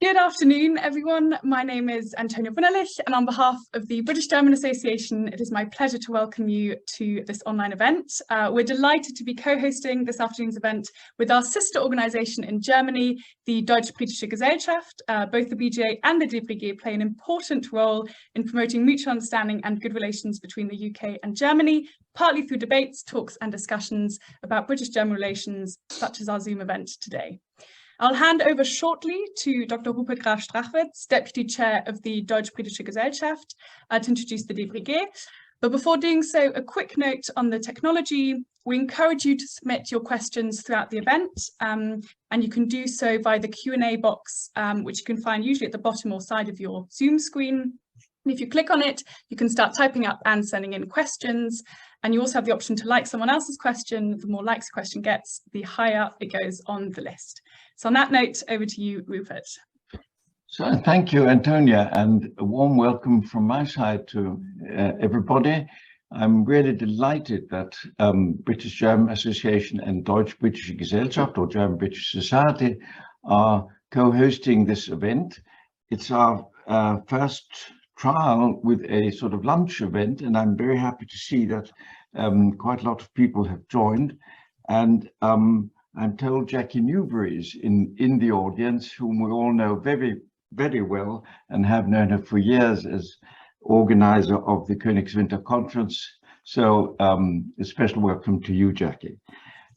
Good afternoon, everyone. My name is Antonia Brunellich, and on behalf of the British-German Association, it is my pleasure to welcome you to this online event. We're delighted to be co-hosting this afternoon's event with our sister organisation in Germany, the Deutsch-Britische Gesellschaft. Both the BGA and the DBG play an important role in promoting mutual understanding and good relations between the UK and Germany, partly through debates, talks and discussions about British-German relations, such as our Zoom event today. I'll hand over shortly to Dr. Rupert Graf Strachwitz, Deputy Chair of the Deutsch-Britische Gesellschaft, to introduce the DBG. But before doing so, a quick note on the technology. We encourage you to submit your questions throughout the event, and you can do so via the Q&A box, which you can find usually at the bottom or side of your Zoom screen. And if you click on it, you can start typing up and sending in questions. And you also have the option to like someone else's question. The more likes a question gets, the higher up it goes on the list. So on that note, over to you, Rupert. So thank you, Antonia, and a warm welcome from my side to everybody. I'm really delighted that British-German Association and Deutsch-Britische Gesellschaft, or German-British Society, are co-hosting this event. It's our first trial with a sort of lunch event, and I'm very happy to see that quite a lot of people have joined. And I'm told Jackie Newbury is in the audience, whom we all know very, very well and have known her for years as organizer of the Königswinter Conference. So a special welcome to you, Jackie.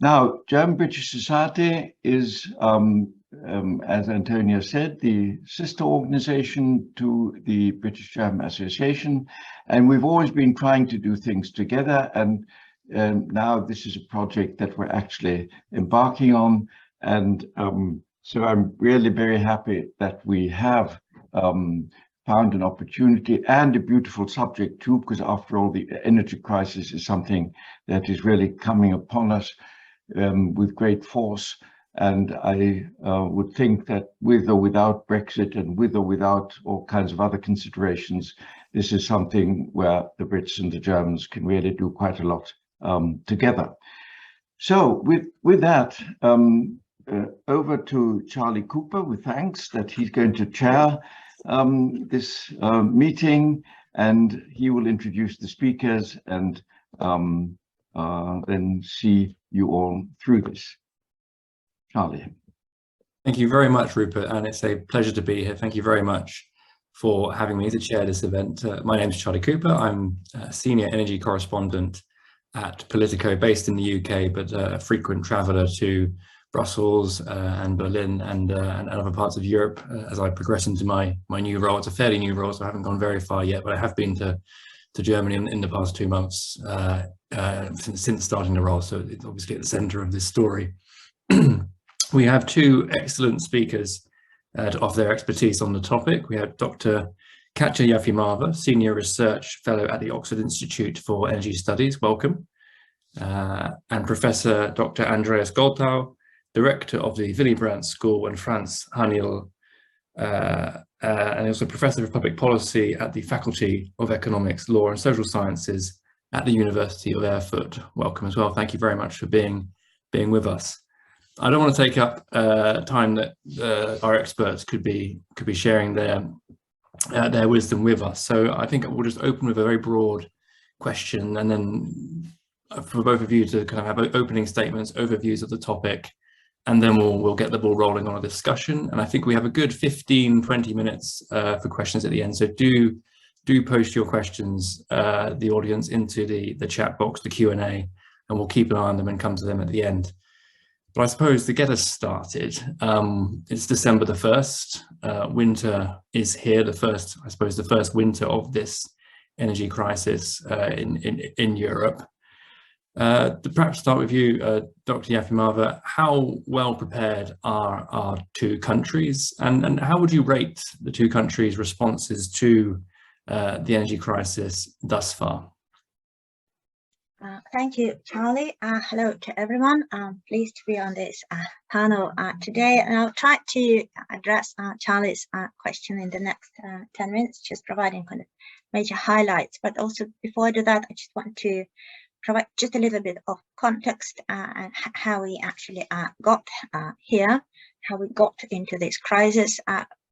Now, German-British Society is, as Antonia said, the sister organization to the British-German Association. And we've always been trying to do things together. And now this is a project that we're actually embarking on. And so I'm really very happy that we have found an opportunity and a beautiful subject too, because after all, the energy crisis is something that is really coming upon us with great force. And I would think that with or without Brexit and with or without all kinds of other considerations, this is something where the Brits and the Germans can really do quite a lot together. So with that, over to Charlie Cooper with thanks that he's going to chair this meeting, and he will introduce the speakers and then see you all through this. Charlie. Thank you very much, Rupert, and it's a pleasure to be here. Thank you very much for having me to chair this event. My name is Charlie Cooper. I'm a senior energy correspondent at Politico, based in the UK, but a frequent traveller to Brussels and Berlin and other parts of Europe as I progress into my new role. It's a fairly new role, so I haven't gone very far yet, but I have been to Germany in the past 2 months since starting the role, so it's obviously at the centre of this story. We have two excellent speakers to offer their expertise on the topic. We have Dr. Katja Yafimova, Senior Research Fellow at the Oxford Institute for Energy Studies, welcome, and Professor Dr. Andreas Goltau, Director of the Willy Brandt School, and Franz Haniel, and also Professor of Public Policy at the Faculty of Economics, Law and Social Sciences at the University of Erfurt. Welcome as well. Thank you very much for being with us. I don't want to take up time that our experts could be sharing their wisdom with us. So I think we'll just open with a very broad question, and then for both of you to kind of have opening statements, overviews of the topic, and then we'll get the ball rolling on a discussion. And I think we have a good 15-20 minutes for questions at the end. So do post your questions, the audience, into the chat box, the Q&A, and we'll keep an eye on them and come to them at the end. But I suppose to get us started, it's December the 1st. Winter is here, the first winter of this energy crisis in Europe. To perhaps start with you, Dr. Yafimova, how well prepared are our two countries, and how would you rate the two countries' responses to the energy crisis thus far? Thank you, Charlie. Hello to everyone. I'm pleased to be on this panel today, and I'll try to address Charlie's question in the next 10 minutes, just providing kind of major highlights. But also, before I do that, I just want to provide just a little bit of context and how we actually got here, how we got into this crisis.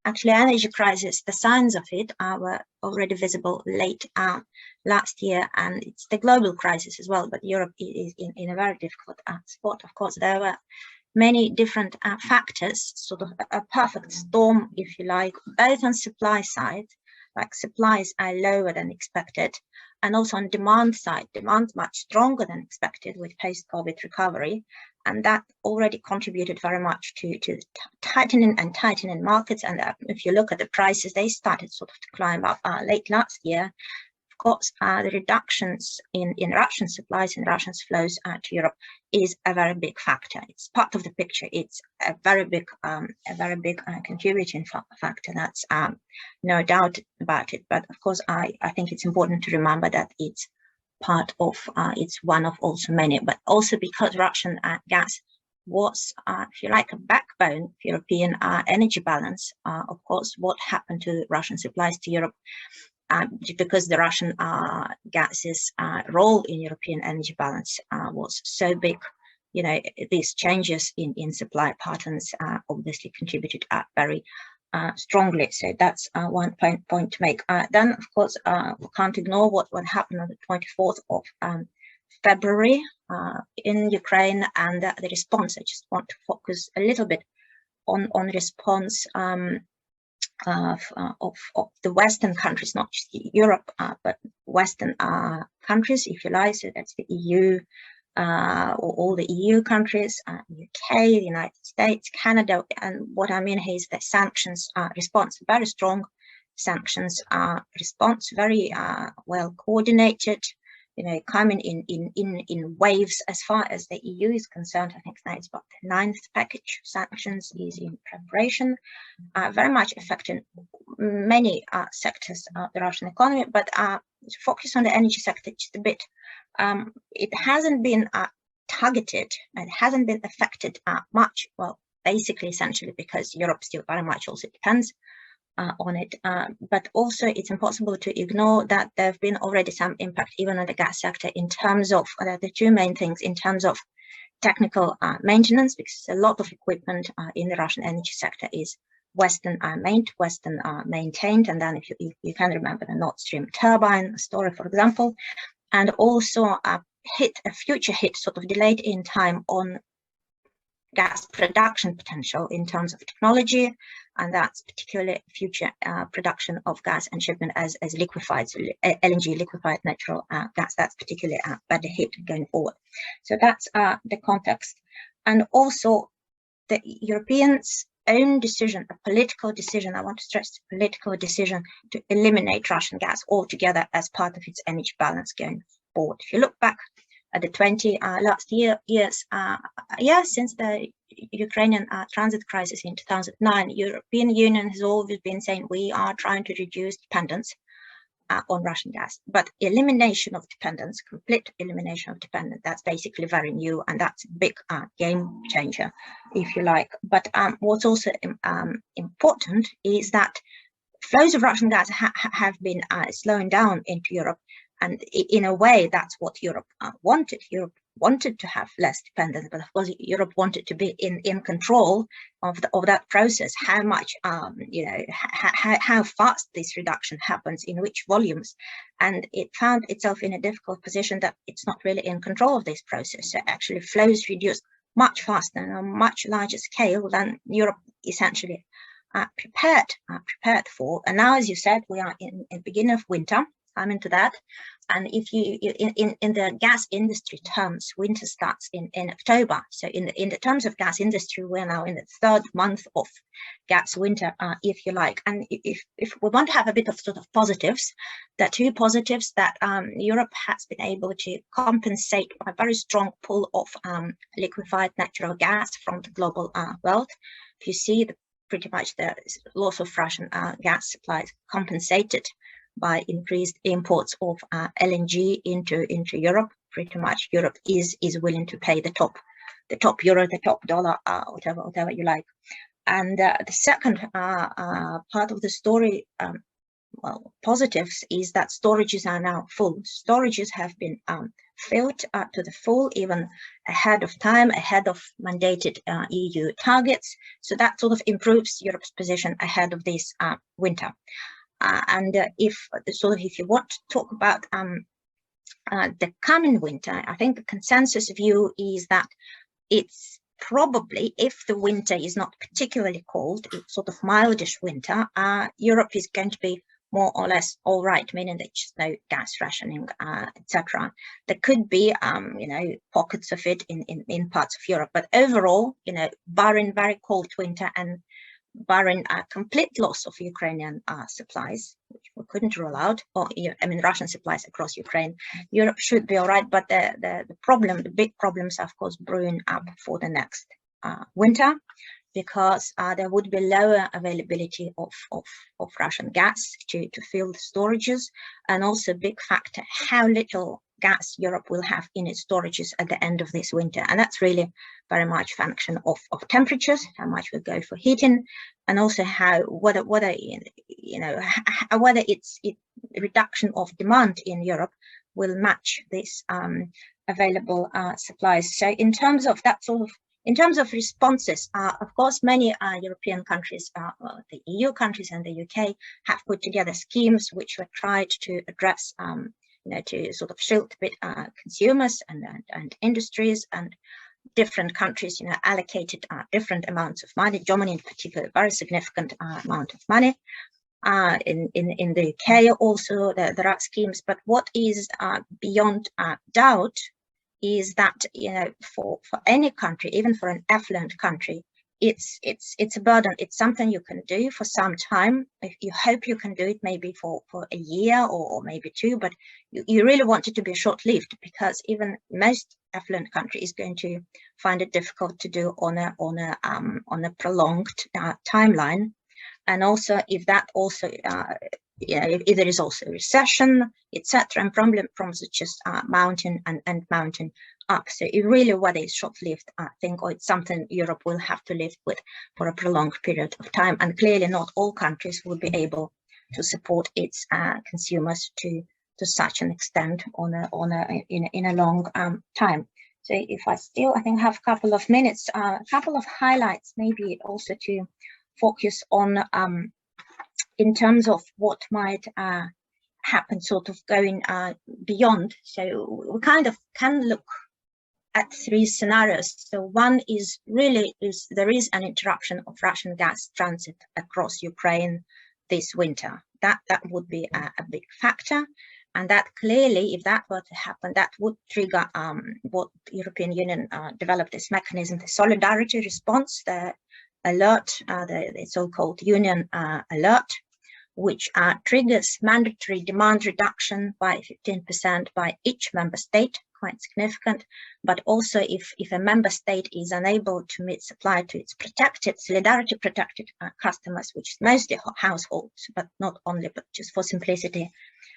actually energy crisis, the signs of it were already visible late last year, and it's the global crisis as well, but Europe is in a very difficult spot. Of course, there were many different factors, sort of a perfect storm, if you like, both on supply side, like supplies are lower than expected, and also on demand side, demand much stronger than expected with post-COVID recovery. And that already contributed very much to tightening markets. And if you look at the prices, they started sort of to climb up late last year. Of course, the reductions in Russian supplies and Russian flows to Europe is a very big factor. It's part of the picture. It's a very big contributing factor. That's no doubt about it. But of course, I think it's important to remember that it's part of, it's one of also many, but also because Russian gas was, if you like, a backbone of European energy balance. Of course, what happened to Russian supplies to Europe? Because the Russian gas's role in European energy balance was so big, you know, these changes in supply patterns obviously contributed very strongly. So that's one point to make. Then, of course, we can't ignore what happened on the 24th of February in Ukraine and the response. I just want to focus a little bit on response of the Western countries, not just Europe, but Western countries, if you like. So that's the EU, or all the EU countries, UK, the United States, Canada. And what I mean here is the sanctions response, very strong sanctions response, very well coordinated, you know, coming in waves. As far as the EU is concerned, I think now it's about the 9th package of sanctions is in preparation, very much affecting many sectors of the Russian economy. But to focus on the energy sector just a bit, it hasn't been targeted, and it hasn't been affected much. Well, basically, essentially, because Europe still very much also depends on it, but also it's impossible to ignore that there have been already some impact even on the gas sector in terms of the two main things, in terms of technical maintenance, because a lot of equipment in the Russian energy sector is Western maintained, and then if you can remember the Nord Stream turbine story, for example, and also a future hit, sort of delayed in time on gas production potential in terms of technology, and that's particularly future production of gas and shipment as liquefied, so LNG, liquefied natural gas. That's particularly a better hit going forward. So that's the context. And also the Europeans' own decision, a political decision, I want to stress the political decision to eliminate Russian gas altogether as part of its energy balance going forward. If you look back at the last years, since the Ukrainian transit crisis in 2009, European Union has always been saying we are trying to reduce dependence on Russian gas. But elimination of dependence, complete elimination of dependence, that's basically very new, and that's a big game changer, if you like. But what's also important is that flows of Russian gas have been slowing down into Europe. And in a way, that's what Europe wanted. Europe wanted to have less dependence, but of course, Europe wanted to be in control of that process. How much, how fast this reduction happens, in which volumes, and it found itself in a difficult position that it's not really in control of this process. So actually, flows reduced much faster and on a much larger scale than Europe essentially prepared for. And now, as you said, we are in the beginning of winter. I'm into that. And if you in the gas industry terms, winter starts in October. So in the terms of gas industry, we're now in the 3rd month of gas winter, if you like. And if we want to have a bit of sort of positives, the two positives that Europe has been able to compensate a very strong pull of liquefied natural gas from the global world. If you see pretty much the loss of Russian gas supplies compensated by increased imports of LNG into Europe. Pretty much Europe is willing to pay the top euro, the top dollar, whatever you like. And the second part of the story well, positives is that storages are now full. Storages have been filled to the full, even ahead of time, ahead of mandated EU targets. So that sort of improves Europe's position ahead of this winter. And if you want to talk about the coming winter, I think the consensus view is that it's probably, if the winter is not particularly cold, it's sort of mildish winter, Europe is going to be more or less all right, meaning that there's no gas rationing, etc. There could be, pockets of it in parts of Europe, but overall, barring very cold winter and barring a complete loss of Ukrainian supplies, which we couldn't rule out, or Russian supplies across Ukraine, Europe should be all right. But the big problems, of course, brewing up for the next winter, because there would be lower availability of Russian gas to fill the storages, and also a big factor how little gas Europe will have in its storages at the end of this winter. And that's really very much function of temperatures, how much will go for heating, and also whether it's reduction of demand in Europe will match this available supplies. So in terms of that in terms of responses, of course, many European countries, the EU countries and the UK, have put together schemes which were tried to address, to sort of shield a bit consumers and industries, and different countries, allocated different amounts of money. Germany, in particular, a very significant amount of money. In the UK, also there are schemes. But what is beyond doubt is that for any country, even for an affluent country, it's a burden. It's something you can do for some time. If you hope you can do it maybe for a year or maybe two, but you really want it to be short-lived, because even most affluent country is going to find it difficult to do on a prolonged timeline. And also, if that also if there is also a recession, etc., and problems just mounting and mounting up. So it really, whether it's short-lived, I think, or it's something Europe will have to live with for a prolonged period of time. And clearly, not all countries will be able to support its consumers to such an extent in a long time. So if I have a couple of minutes, a couple of highlights, maybe also to focus on in terms of what might happen, sort of going beyond. So we kind of can look at three scenarios. So one is there is an interruption of Russian gas transit across Ukraine this winter. That would be a big factor. And that clearly, if that were to happen, that would trigger what the European Union developed this mechanism, the solidarity response, the alert, the so-called Union alert, which triggers mandatory demand reduction by 15% by each member state, quite significant. But also, if a member state is unable to meet supply to its solidarity protected customers, which is mostly households, but not only, but just for simplicity,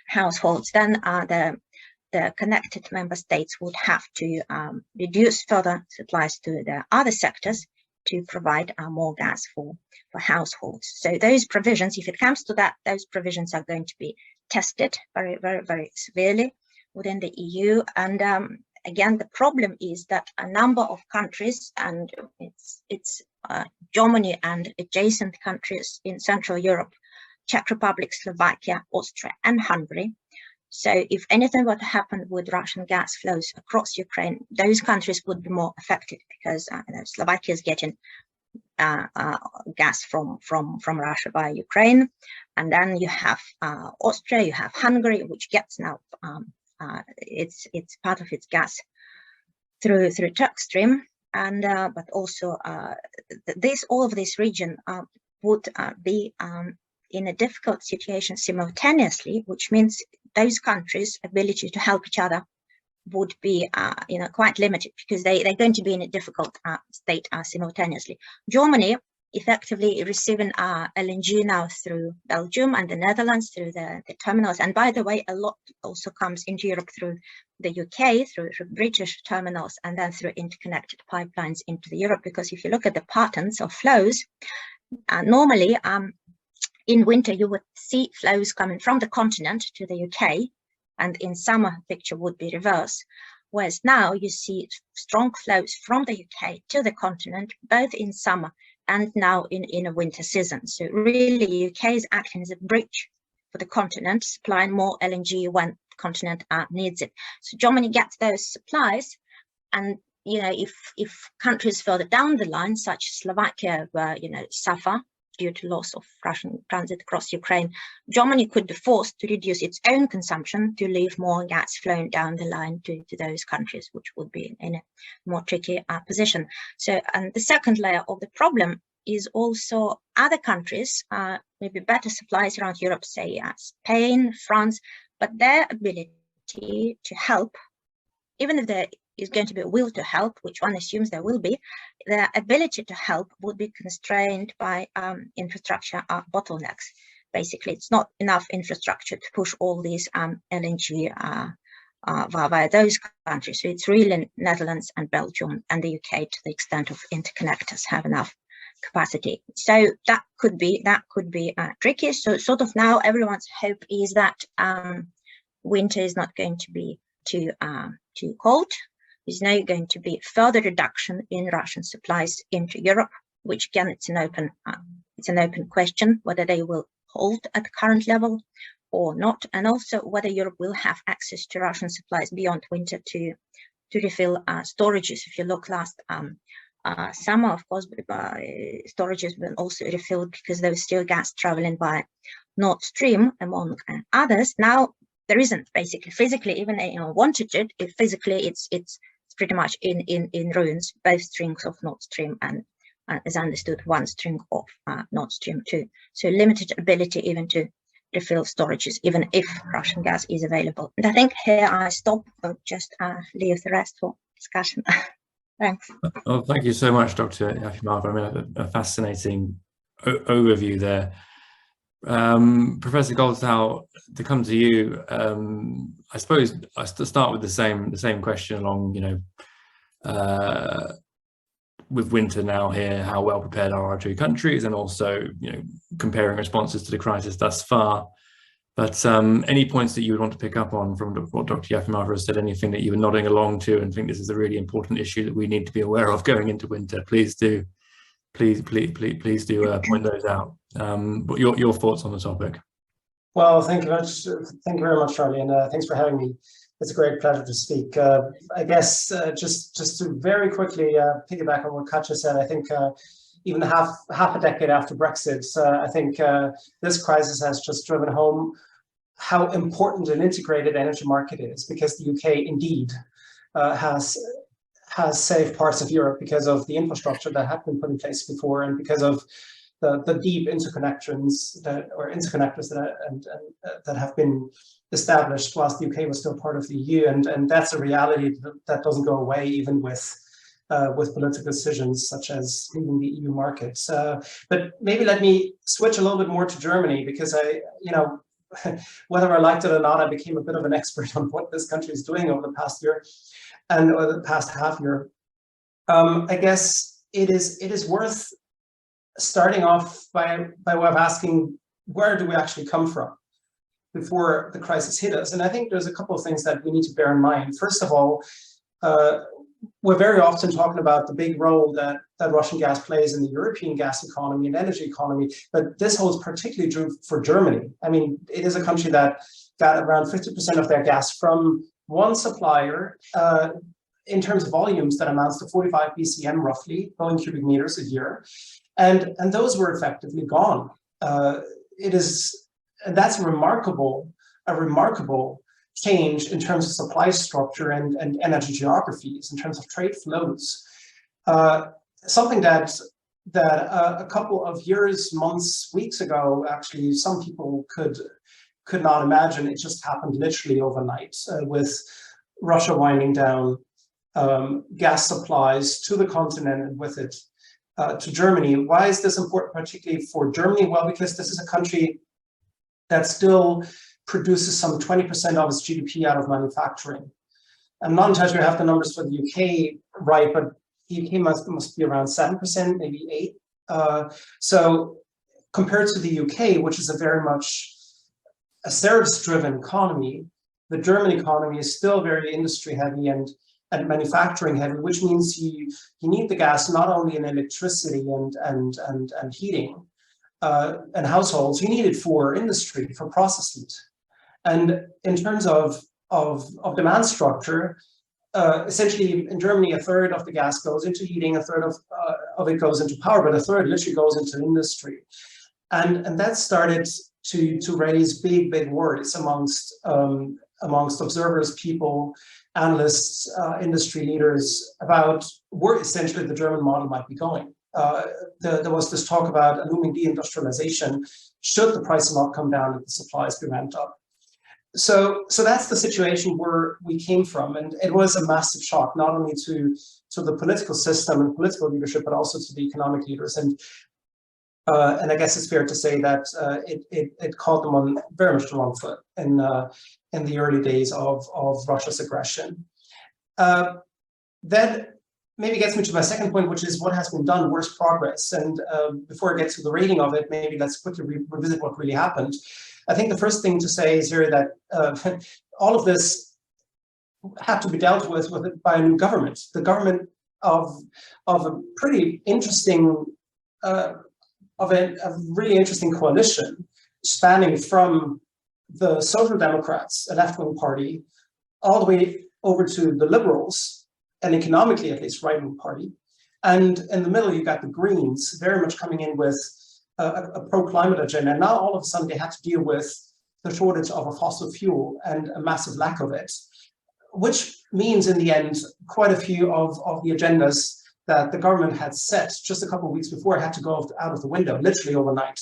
households, then the connected member states would have to reduce further supplies to the other sectors to provide more gas for households. So those provisions, if it comes to that, those provisions are going to be tested very, very, very severely within the EU. And again, the problem is that a number of countries, and it's Germany and adjacent countries in Central Europe, Czech Republic, Slovakia, Austria, and Hungary. So if anything were to happen with Russian gas flows across Ukraine, those countries would be more affected, because Slovakia is getting gas from Russia via Ukraine. And then you have Austria, you have Hungary, which gets now it's part of its gas through Turk Stream. And but also all of this region would be in a difficult situation simultaneously, which means those countries' ability to help each other would be quite limited, because they're going to be in a difficult state simultaneously. Germany effectively receiving LNG now through Belgium and the Netherlands through the terminals. And by the way, a lot also comes into Europe through the UK, through British terminals, and then through interconnected pipelines into Europe. Because if you look at the patterns of flows, normally in winter, you would see flows coming from the continent to the UK, and in summer, picture would be reverse. Whereas now you see strong flows from the UK to the continent, both in summer and now in a winter season. So really, UK is acting as a bridge for the continent, supplying more LNG when the continent needs it. So Germany gets those supplies, and if countries further down the line, such as Slovakia, where suffer due to loss of Russian transit across Ukraine, Germany could be forced to reduce its own consumption to leave more gas flowing down the line to those countries, which would be in a more tricky position. So, and the second layer of the problem is also other countries, maybe better supplies around Europe, say Spain, France, but their ability to help, even if there is going to be a will to help, which one assumes there will be, their ability to help would be constrained by infrastructure bottlenecks. Basically, it's not enough infrastructure to push all these LNG via those countries. So it's really Netherlands and Belgium and the UK, to the extent of interconnectors, have enough capacity. So that could be tricky. So sort of now everyone's hope is that winter is not going to be too cold. There's now going to be further reduction in Russian supplies into Europe, which again, it's an open question whether they will hold at the current level or not, and also whether Europe will have access to Russian supplies beyond winter to refill storages. If you look last summer, of course, storages were also refilled because there was still gas traveling by Nord Stream, among others. Now there isn't, basically, physically, even wanted it, physically it's pretty much in ruins, both strings of Nord Stream and, as understood, one string of Nord Stream 2. So limited ability even to refill storages, even if Russian gas is available. And I think here I stop, but just leave the rest for discussion. Thanks. Well, thank you so much, Dr. Yefimova. I mean, a fascinating overview there. Professor Goldthau, to come to you, I suppose I start with the same question along, with winter now here, how well prepared are our two countries, and also, comparing responses to the crisis thus far. But any points that you would want to pick up on from what Dr. Yefimova has said, anything that you were nodding along to and think this is a really important issue that we need to be aware of going into winter, please do point those out. But your thoughts on the topic? Well, thank you very much, Charlie, and thanks for having me. It's a great pleasure to speak. I guess just to very quickly piggyback on what Katja said, I think even half a decade after Brexit, I think this crisis has just driven home how important an integrated energy market is, because the UK indeed has saved parts of Europe because of the infrastructure that had been put in place before, and because of the deep interconnectors that have been established whilst the UK was still part of the EU, and that's a reality that doesn't go away even with political decisions such as leaving the EU markets. But maybe let me switch a little bit more to Germany, because whether I liked it or not, I became a bit of an expert on what this country is doing over the past year or the past half year. I guess it is worth starting off by way of asking, where do we actually come from before the crisis hit us? And I think there's a couple of things that we need to bear in mind. First of all, we're very often talking about the big role that Russian gas plays in the European gas economy and energy economy, but this holds particularly true for Germany. I mean, it is a country that got around 50% of their gas from one supplier. In terms of volumes, that amounts to 45 BCM roughly, billion cubic meters a year. And those were effectively gone. And that's a remarkable change in terms of supply structure and energy geographies, in terms of trade flows. Something that a couple of years, months, weeks ago, actually, some people could not imagine. It just happened literally overnight, with Russia winding down gas supplies to the continent, and with it to Germany. Why is this important, particularly for Germany? Well, because this is a country that still produces some 20% of its GDP out of manufacturing. I'm not entirely sure I have the numbers for the UK right, but the UK must be around 7%, maybe 8%. So compared to the UK, which is a very much a service-driven economy, the German economy is still very industry-heavy and manufacturing-heavy, which means you need the gas not only in electricity and heating and households, you need it for industry, for process heat. And in terms of demand structure, essentially in Germany, a third of the gas goes into heating, a third of it goes into power, but a third literally goes into industry. And that started to raise big worries amongst observers, people, analysts, industry leaders about where essentially the German model might be going. There was this talk about a looming deindustrialization should the price not come down and the supplies be ramped up. So that's the situation where we came from, and it was a massive shock, not only to the political system and political leadership, but also to the economic leaders. And I guess it's fair to say that it caught them on very much the wrong foot in the early days of Russia's aggression. That maybe gets me to my second point, which is what has been done, where's progress? And before I get to the rating of it, maybe let's quickly revisit what really happened. I think the first thing to say is here that all of this had to be dealt with by a new government, the government of a pretty interesting, of a really interesting coalition spanning from the Social Democrats, a left-wing party, all the way over to the Liberals, an economically at least right-wing party. And in the middle, you got the Greens, very much coming in with a pro-climate agenda. And now all of a sudden they had to deal with the shortage of a fossil fuel and a massive lack of it, which means in the end, quite a few of the agendas that the government had set just a couple of weeks before had to go out of the window, literally overnight.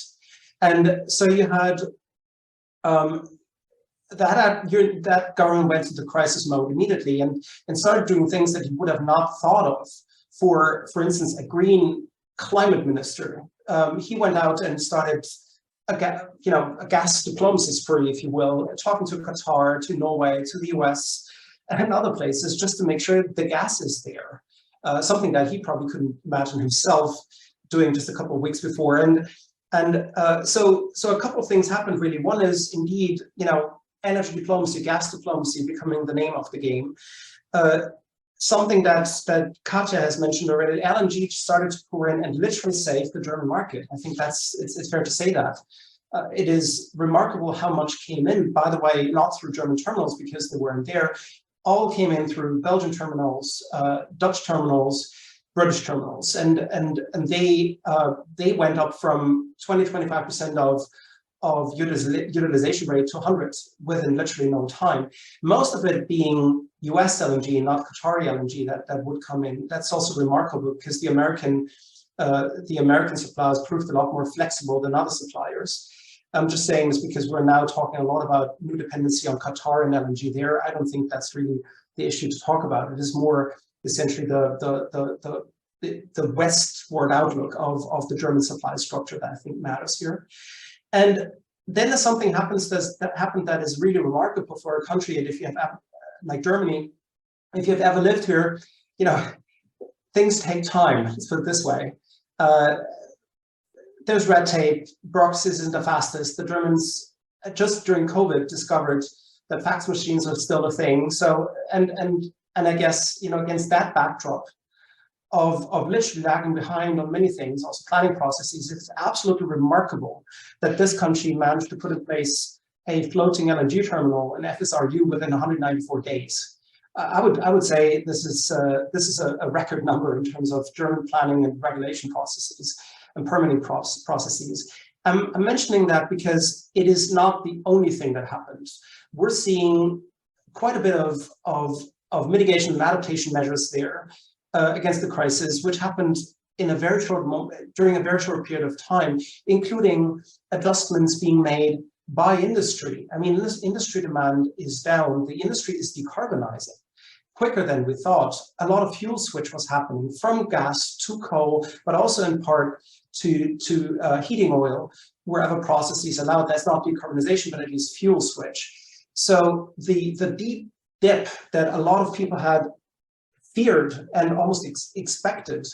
And so you had that government went into crisis mode immediately and started doing things that you would have not thought of. For instance, a green climate minister. He went out and started a gas diplomacy spree, if you will, talking to Qatar, to Norway, to the US, and other places, just to make sure the gas is there. Something that he probably couldn't imagine himself doing just a couple of weeks before. So a couple of things happened really. One is indeed, energy diplomacy, gas diplomacy becoming the name of the game. Something that Katja has mentioned already, LNG started to pour in and literally save the German market. I think it's fair to say that. It is remarkable how much came in, by the way, not through German terminals because they weren't there, all came in through Belgian terminals, Dutch terminals, British terminals, and they went up from 20-25% of utilization rate to 100 within literally no time. Most of it being US LNG, not Qatari LNG that would come in. That's also remarkable because the American suppliers proved a lot more flexible than other suppliers. I'm just saying this because we're now talking a lot about new dependency on Qatar and LNG there. I don't think that's really the issue to talk about. It is more essentially the westward outlook of the German supply structure that I think matters here. And then there's something happened that is really remarkable for a country. And if you have, like Germany, if you've ever lived here, things take time, let's put it this way. There's red tape, bureaucracy isn't the fastest. The Germans, just during COVID, discovered that fax machines are still a thing. So, and I guess, against that backdrop of literally lagging behind on many things, also planning processes, it's absolutely remarkable that this country managed to put in place a floating LNG terminal, an FSRU, within 194 days. I would say this is a record number in terms of German planning and regulation processes and permitting processes. I'm mentioning that because it is not the only thing that happened. We're seeing quite a bit of mitigation and adaptation measures there against the crisis, which happened in a very short moment, during a very short period of time, including adjustments being made by industry. I mean, this industry demand is down. The industry is decarbonizing quicker than we thought. A lot of fuel switch was happening from gas to coal, but also in part to heating oil, wherever processes allow. That's not decarbonization, but at least fuel switch. So the deep dip that a lot of people had feared and almost expected,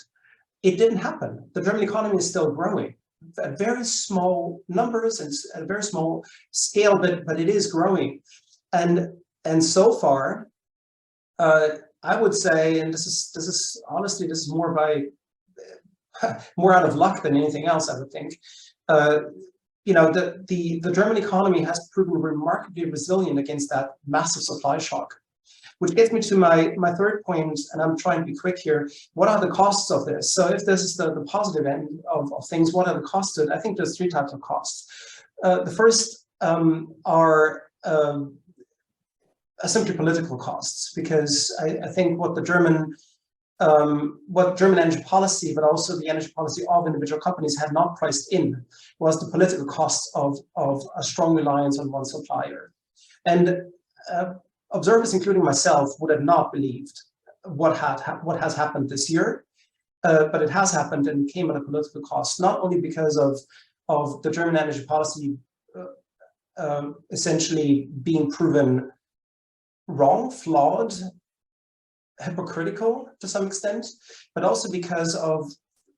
it didn't happen. The German economy is still growing. at very small numbers and at a very small scale, but it is growing. And so far, I would say, and this is honestly, this is more out of luck than anything else, I would think. The German economy has proven remarkably resilient against that massive supply shock, which gets me to my third point, and I'm trying to be quick here. What are the costs of this? So if this is the positive end of things, what are the costs of it? I think there's three types of costs. The first are simply political costs, because I think what German energy policy, but also the energy policy of individual companies had not priced in, was the political costs of a strong reliance on one supplier. And observers, including myself, would have not believed what has happened this year, but it has happened and came at a political cost, not only because of the German energy policy essentially being proven wrong, flawed, hypocritical to some extent, but also because of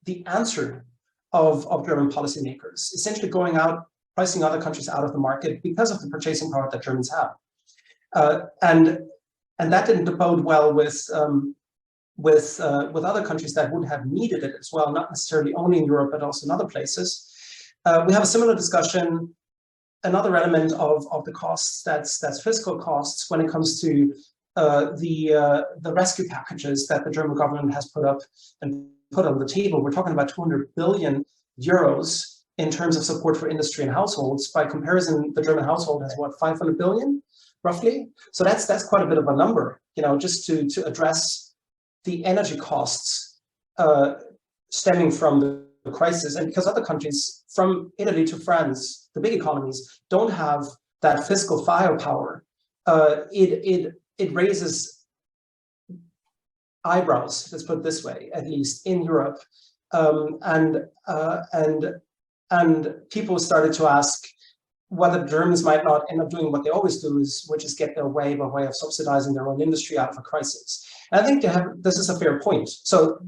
the answer of German policymakers, essentially going out, pricing other countries out of the market because of the purchasing power that Germans have. And that didn't bode well with other countries that would have needed it as well, not necessarily only in Europe, but also in other places. We have a similar discussion. Another element of the costs, that's fiscal costs, when it comes to the rescue packages that the German government has put on the table. We're talking about 200 billion euros in terms of support for industry and households. By comparison, the German household has what, 500 billion roughly? So that's quite a bit of a number, just to address the energy costs stemming from the crisis. And because other countries, from Italy to France, the big economies, don't have that fiscal firepower, it raises eyebrows, let's put it this way, at least in Europe, and people started to ask whether Germans might not end up doing what they always do, which is get their way by way of subsidizing their own industry out of a crisis. And I think this is a fair point. So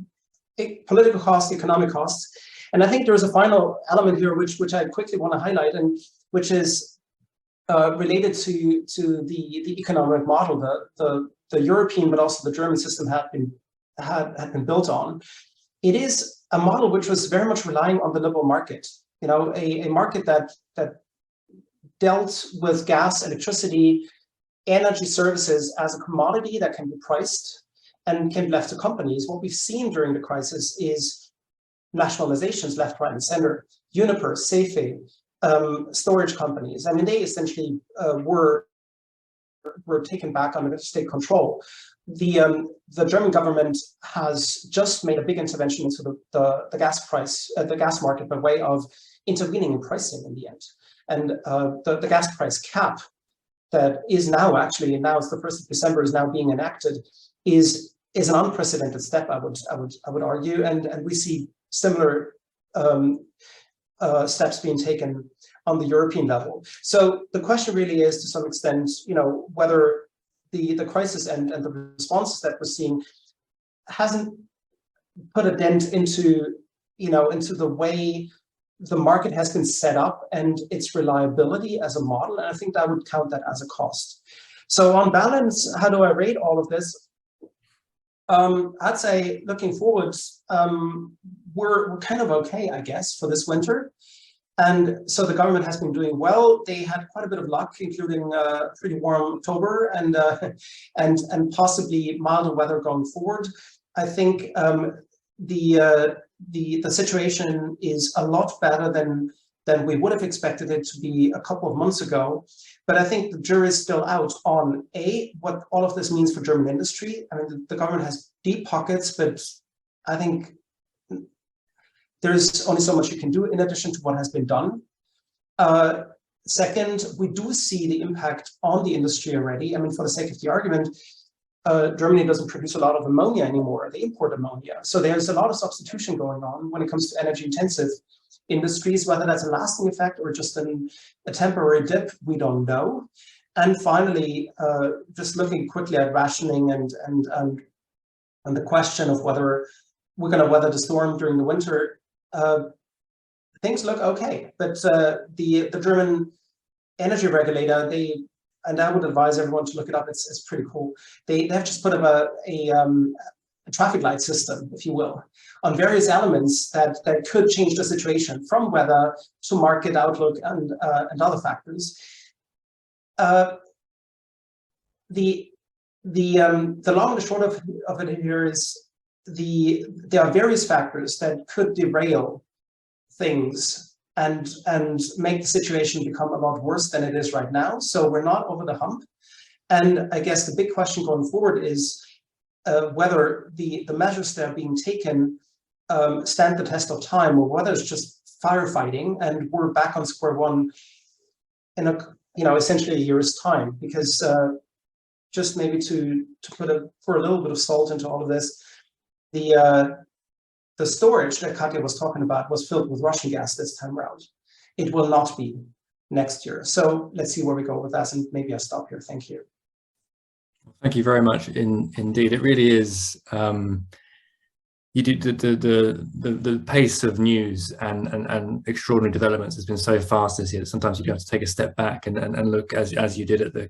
political costs, economic costs, and I think there is a final element here which I quickly want to highlight, and which is related to the economic model the European but also the German system had been built on. It is a model which was very much relying on the liberal market, a market that dealt with gas, electricity, energy services as a commodity that can be priced and can be left to companies. What we've seen during the crisis is nationalizations left, right, and center. Uniper, Safe, storage companies. I mean, they essentially were taken back under state control. The German government has just made a big intervention into the gas price, the gas market, by way of intervening in pricing in the end. And the gas price cap that is now it's the 1st of December, is now being enacted, is an unprecedented step, I would argue, and we see similar steps being taken on the European level. So the question really is, to some extent, whether the crisis and the responses that we're seeing hasn't put a dent into the way the market has been set up and its reliability as a model. And I think I would count that as a cost. So on balance, how do I rate all of this? I'd say, looking forward, we're kind of okay, I guess, for this winter. And so the government has been doing well. They had quite a bit of luck, including a pretty warm October and possibly milder weather going forward. I think the situation is a lot better than we would have expected it to be a couple of months ago. But I think the jury is still out on what all of this means for German industry. I mean, the government has deep pockets, but I think there's only so much you can do in addition to what has been done. Second, we do see the impact on the industry already. I mean, for the sake of the argument, Germany doesn't produce a lot of ammonia anymore. They import ammonia. So there's a lot of substitution going on when it comes to energy intensive industries. Whether that's a lasting effect or just a temporary dip, we don't know. And finally, just looking quickly at rationing and the question of whether we're going to weather the storm during the winter, things look okay. But the German energy regulator, and I would advise everyone to look it up. It's pretty cool. They have just put up a traffic light system, if you will, on various elements that could change the situation, from weather to market outlook and other factors. The long and the short of it here is there are various factors that could derail things and make the situation become a lot worse than it is right now. So we're not over the hump. And I guess the big question going forward is whether the measures that are being taken stand the test of time, or whether it's just firefighting and we're back on square one in essentially a year's time. Because just maybe to pour a little bit of salt into all of this, the storage that Katja was talking about was filled with Russian gas this time around. It will not be next year. So let's see where we go with that. And maybe I'll stop here. Thank you. Thank you very much. Indeed, it really is. You do the pace of news and extraordinary developments has been so fast this year that sometimes you have to take a step back and look, as you did, at the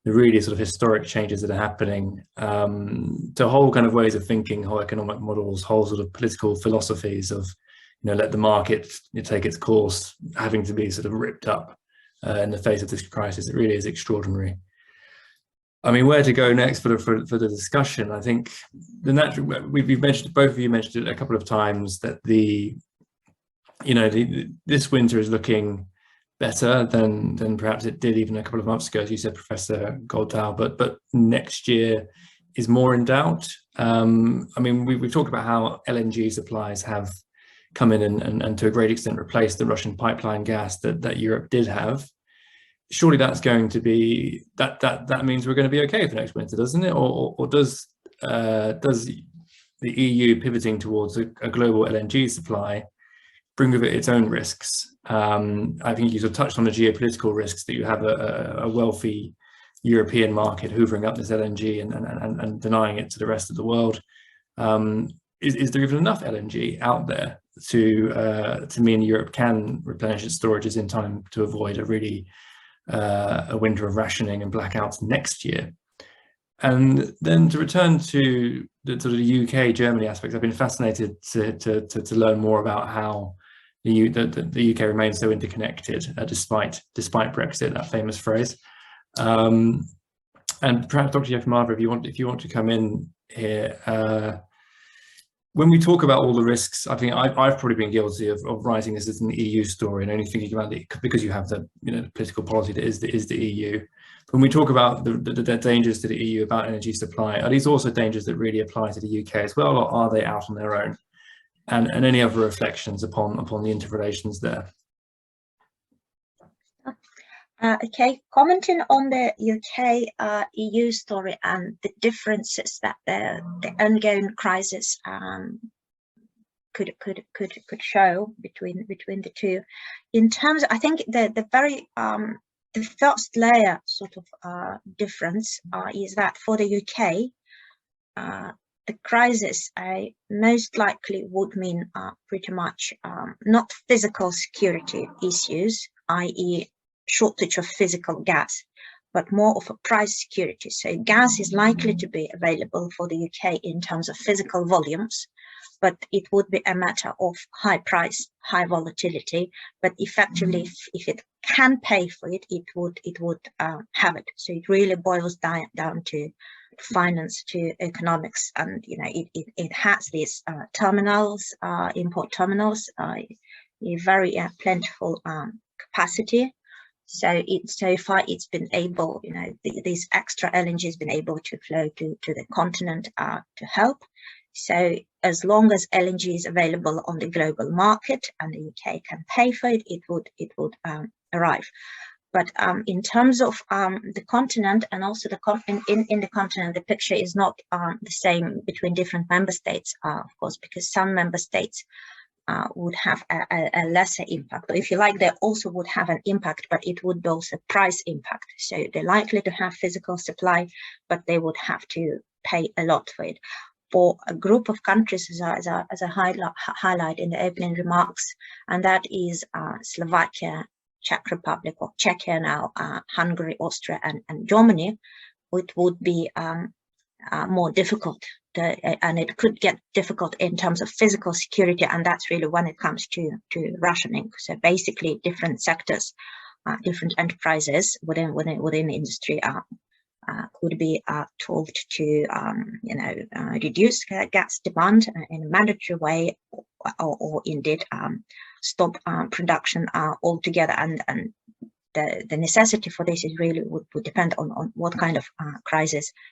really sort of historic changes that are happening, to whole kind of ways of thinking, whole economic models, whole sort of political philosophies of, let the market take its course, having to be sort of ripped up in the face of this crisis. It really is extraordinary. I mean, where to go next for the discussion? I think the natural, we've mentioned, both of you mentioned it a couple of times, that this winter is looking better than perhaps it did even a couple of months ago, as you said, Professor Goldau, but next year is more in doubt. I mean, we've talked about how LNG supplies have come in and to a great extent replaced the Russian pipeline gas that Europe did have. Surely that's going to be, that means we're going to be okay for next winter, doesn't it? Or does the EU pivoting towards a global LNG supply bring with it its own risks? I think you sort of touched on the geopolitical risks, that you have a wealthy European market hoovering up this LNG and denying it to the rest of the world. Is there even enough LNG out there to mean Europe can replenish its storages in time to avoid a winter of rationing and blackouts next year? And then to return to the sort of UK Germany aspects, I've been fascinated to learn more about how the UK remains so interconnected despite Brexit, that famous phrase. And perhaps Dr. Jefimova, if you want to come in here. When we talk about all the risks, I think I've probably been guilty of writing this as an EU story and only thinking about it because you have the political policy that is the EU. When we talk about the dangers to the EU about energy supply, are these also dangers that really apply to the UK as well, or are they out on their own? And any other reflections upon the interrelations there? Okay, commenting on the UK EU story and the differences that the ongoing crisis could show between the two. In terms, I think the first layer sort of difference is that for the UK, the crisis most likely would mean pretty much not physical security issues, i.e. shortage of physical gas, but more of a price security. So gas is likely to be available for the UK in terms of physical volumes, but it would be a matter of high price, high volatility. But effectively, if it can pay for it, it would have it. So it really boils down to finance, to economics, and it has these terminals, import terminals, a very plentiful capacity. So so far it's been able, this extra LNG has been able to flow to the continent to help. So as long as LNG is available on the global market and the UK can pay for it, it would arrive. But in terms of the continent, and also in the continent, the picture is not the same between different member states, of course, because some member states would have a lesser impact. Or if you like, they also would have an impact, but it would be also price impact. So they're likely to have physical supply, but they would have to pay a lot for it. for a group of countries as a highlight in the opening remarks, and that is Slovakia, Czech Republic, or Czechia now, Hungary, Austria, and Germany. It would be more difficult, and it could get difficult in terms of physical security, and that's really when it comes to rationing. So basically, different sectors, different enterprises within the industry could be told to reduce gas demand in a mandatory way, or indeed stop production altogether. And the necessity for this is really would depend on what kind of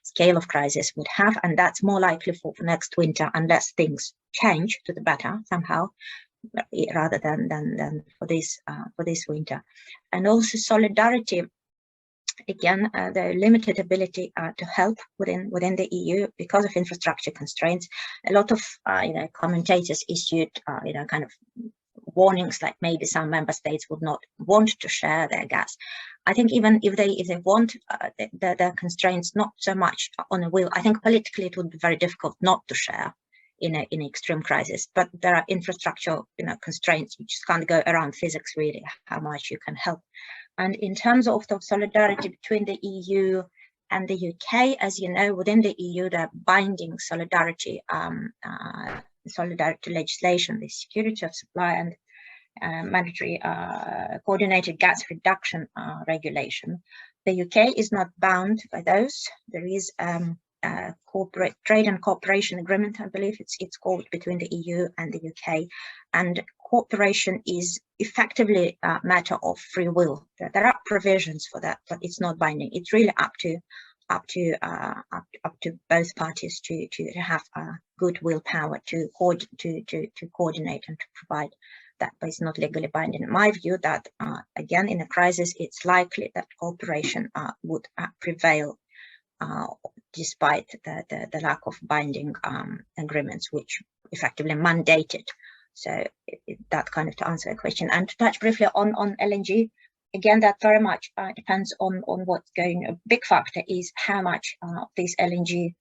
scale of crisis would have, and that's more likely for next winter unless things change to the better somehow, rather than for this winter. And also solidarity. Again, the limited ability to help within the EU because of infrastructure constraints. A lot of commentators issued kind of warnings, like maybe some member states would not want to share their gas. I think even if they want the constraints, not so much on a will. I think politically it would be very difficult not to share in an extreme crisis. But there are infrastructure constraints. You just can't go around physics really how much you can help. And in terms of the solidarity between the EU and the UK, as you know, within the EU, there are binding solidarity legislation, the security of supply and mandatory coordinated gas reduction regulation. The UK is not bound by those. There is corporate trade and cooperation agreement, I believe it's called, between the EU and the UK, and cooperation is effectively a matter of free will. There are provisions for that, but it's not binding. It's really up to both parties to have good willpower to coordinate and to provide that, but it's not legally binding. In my view, that again, in a crisis, it's likely that cooperation would prevail despite the lack of binding agreements, which effectively mandated. So that kind of to answer the question. And to touch briefly on LNG, again, that very much depends on what's going. A big factor is how much this LNG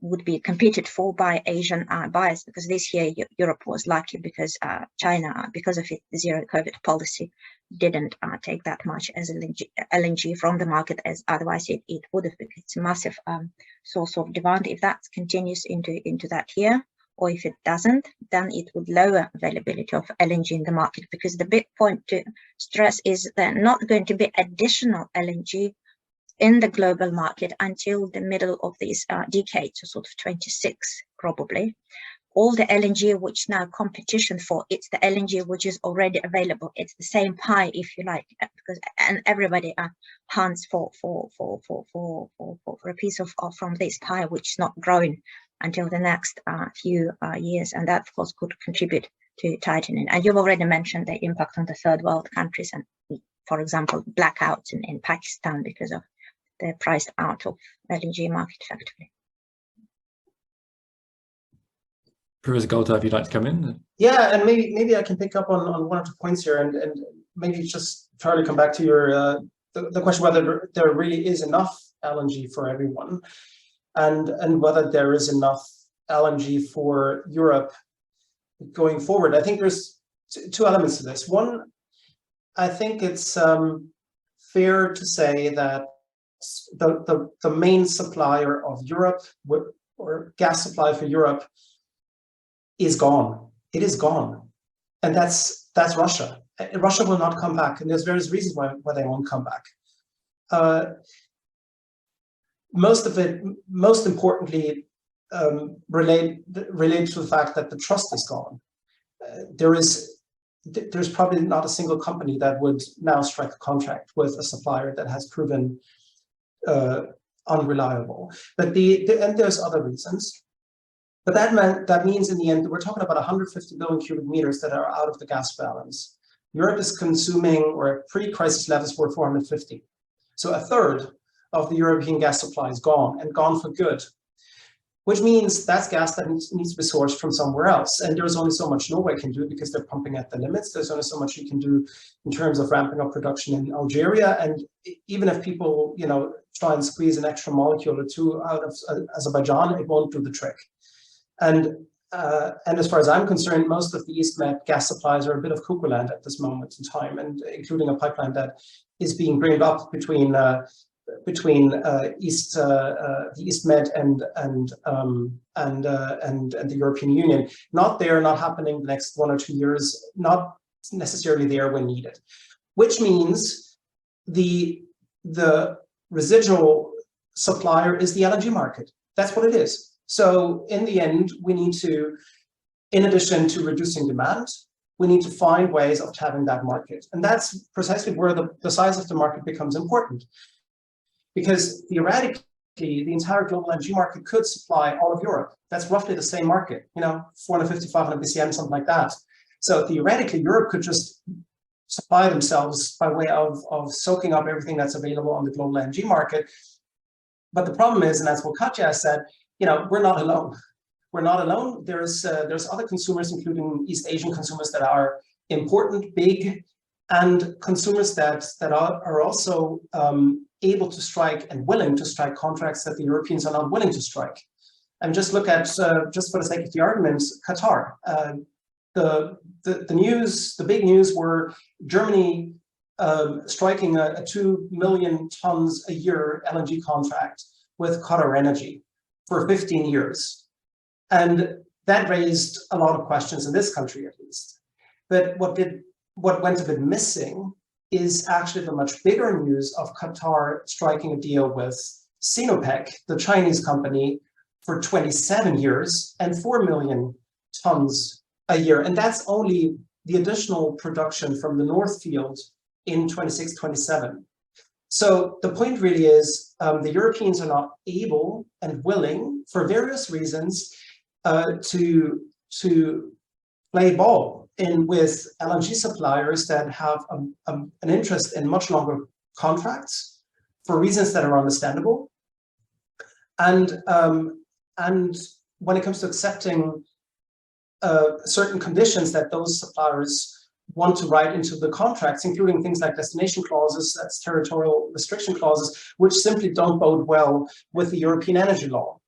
would be competed for by Asian buyers, because this year Europe was lucky because China, because of its zero COVID policy, didn't take that much as LNG from the market as otherwise it would have, because it's a massive source of demand. If that continues into that year, or if it doesn't, then it would lower availability of LNG in the market, because the big point to stress is there not going to be additional LNG in the global market until the middle of this decade, so sort of 26 probably. All the LNG which now competition for, it's the LNG which is already available. It's the same pie, if you like, because and everybody hunts for a piece of from this pie which is not growing until the next few years, and that of course could contribute to tightening. And you've already mentioned the impact on the third world countries, and for example blackouts in Pakistan because of the priced out of LNG market effectively. Professor Goltar, if you'd like to come in. Yeah, and maybe I can pick up on one or two points here, and maybe just try to come back to your the question whether there really is enough LNG for everyone, and whether there is enough LNG for Europe going forward. I think there's two elements to this. One, I think it's fair to say that the main supplier of Europe, or gas supply for Europe, is gone. It is gone, and that's Russia. Russia will not come back, and there's various reasons why they won't come back. Most of it, most importantly, relate to the fact that the trust is gone. There's probably not a single company that would now strike a contract with a supplier that has proven unreliable. But and there's other reasons. But that means in the end, we're talking about 150 billion cubic meters that are out of the gas balance. Europe is consuming, or at pre-crisis levels, were 450. So a third of the European gas supply is gone, and gone for good, which means that's gas that needs to be sourced from somewhere else. And there's only so much Norway can do because they're pumping at the limits. There's only so much you can do in terms of ramping up production in Algeria. And even if people, try and squeeze an extra molecule or two out of Azerbaijan, it won't do the trick. And as far as I'm concerned, most of the East Med gas supplies are a bit of cuckoo land at this moment in time, and including a pipeline that is being dreamed up between the East Med and the European Union. Not happening the next 1 or 2 years. Not necessarily there when needed, which means the residual supplier is the LNG market. That's what it is. So in the end, we need to, in addition to reducing demand, we need to find ways of having that market. And that's precisely where the size of the market becomes important. Because theoretically, the entire global energy market could supply all of Europe. That's roughly the same market, 450, 500 BCM, something like that. So theoretically, Europe could just supply themselves by way of soaking up everything that's available on the global energy market. But the problem is, and that's what Katja said, we're not alone. We're not alone. There's other consumers, including East Asian consumers, that are important, big, and consumers that are also able to strike and willing to strike contracts that the Europeans are not willing to strike. And just look at, just for the sake of the argument, Qatar. The big news were Germany striking a 2 million tons a year LNG contract with Qatar Energy for 15 years. And that raised a lot of questions in this country, at least. But what went a bit missing is actually the much bigger news of Qatar striking a deal with Sinopec, the Chinese company, for 27 years and 4 million tons a year. And that's only the additional production from the North Field in 26, 27. So the point really is the Europeans are not able and willing, for various reasons, to play ball with LNG suppliers that have an interest in much longer contracts for reasons that are understandable. And when it comes to accepting certain conditions that those suppliers want to write into the contracts, including things like destination clauses, that's territorial restriction clauses, which simply don't bode well with the European energy law.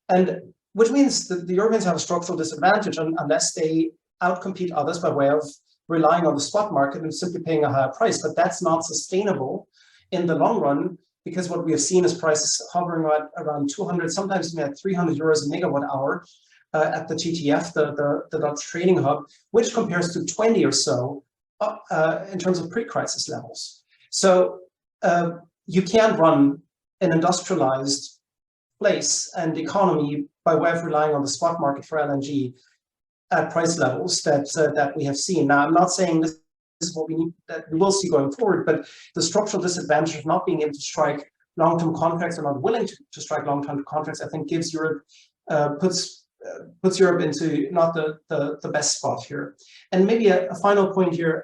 And which means that the Europeans have a structural disadvantage unless they outcompete others by way of relying on the spot market and simply paying a higher price. But that's not sustainable in the long run, because what we have seen is prices hovering around 200, sometimes even at 300 euros a megawatt hour at the TTF, the Dutch trading hub, which compares to 20 or so in terms of pre-crisis levels. So you can't run an industrialized place and economy by way of relying on the spot market for LNG at price levels that we have seen. Now, I'm not saying this is what we need, that we will see going forward, but the structural disadvantage of not being able to strike long-term contracts or not willing to strike long-term contracts, I think gives Europe, puts Europe into not the best spot here. And maybe a final point here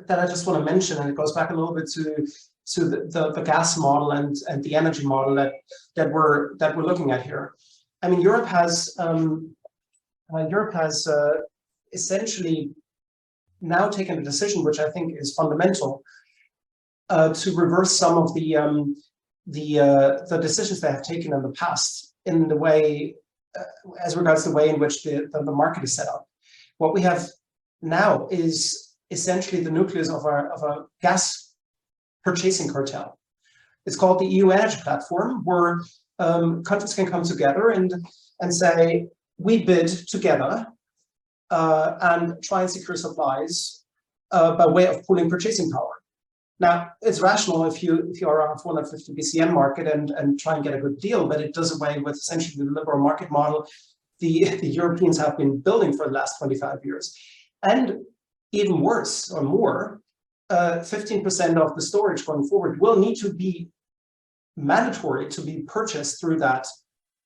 that I just want to mention, and it goes back a little bit to the gas model and the energy model that we're looking at here. I mean, Europe has essentially now taken a decision, which I think is fundamental, to reverse some of the decisions they have taken in the past in the way, as regards the way in which the market is set up. What we have now is essentially the nucleus of a gas purchasing cartel. It's called the EU Energy Platform, where countries can come together and say, we bid together and try and secure supplies by way of pooling purchasing power. Now, it's rational if you are on a 450 BCM market and try and get a good deal, but it does away with essentially the liberal market model the Europeans have been building for the last 25 years. And even worse or more, 15% of the storage going forward will need to be mandatory to be purchased through that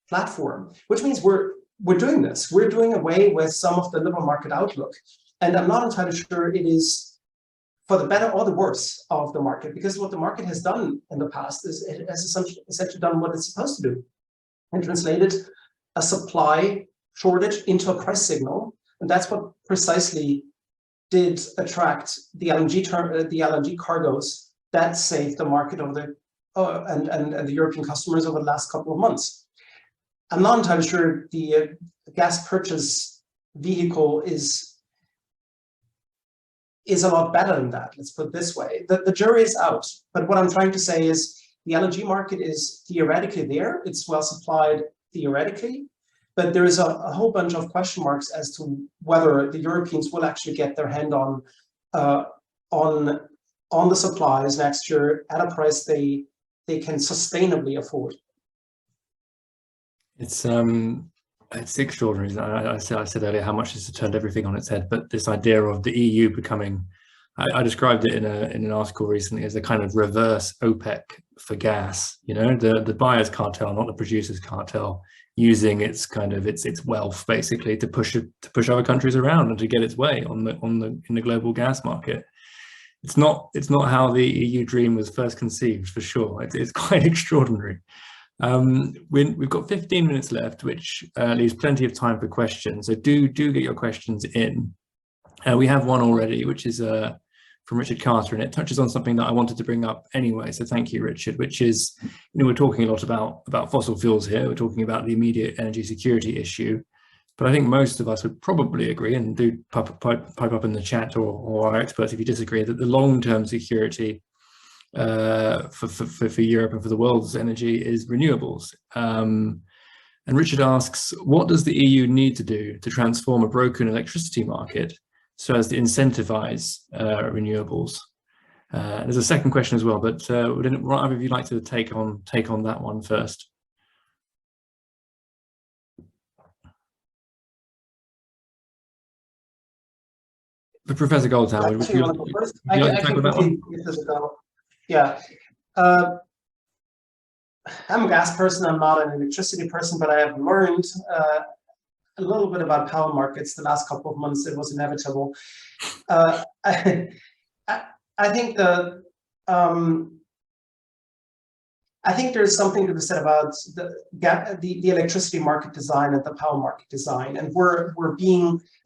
platform, which means we're doing this. We're doing away with some of the liberal market outlook. And I'm not entirely sure it is for the better or the worse of the market, because what the market has done in the past is it has essentially done what it's supposed to do and translated a supply shortage into a price signal. And that's what precisely did attract the LNG cargoes that saved the market over and the European customers over the last couple of months. I'm not entirely sure the gas purchase vehicle is a lot better than that. Let's put it this way. The jury is out. But what I'm trying to say is the LNG market is theoretically there. It's well supplied theoretically. But there is a whole bunch of question marks as to whether the Europeans will actually get their hand on the supplies next year at a price they can sustainably afford. It's extraordinary. I said earlier how much this has turned everything on its head, but this idea of the EU becoming, I described it in an article recently as a kind of reverse OPEC for gas. You know, the buyers cartel, not the producers cartel, using its wealth basically to push other countries around and to get its way in the global gas market. It's not how the EU dream was first conceived, for sure. It's quite extraordinary. We've got 15 minutes left, which leaves plenty of time for questions. So do get your questions in. We have one already, which is from Richard Carter, and it touches on something that I wanted to bring up anyway. So thank you, Richard, which is, we're talking a lot about fossil fuels here. We're talking about the immediate energy security issue. But I think most of us would probably agree, and do pipe up in the chat or our experts if you disagree, that the long-term security for Europe and for the world's energy is renewables. And Richard asks, what does the EU need to do to transform a broken electricity market so as to incentivize renewables? There's a second question as well, but would either of you like to take on that one first? But Professor Goldtower, would you like to tackle that one? Yeah. I'm a gas person, I'm not an electricity person, but I have learned a little bit about power markets the last couple of months. It was inevitable. I think there's something to be said about the electricity market design and the power market design. And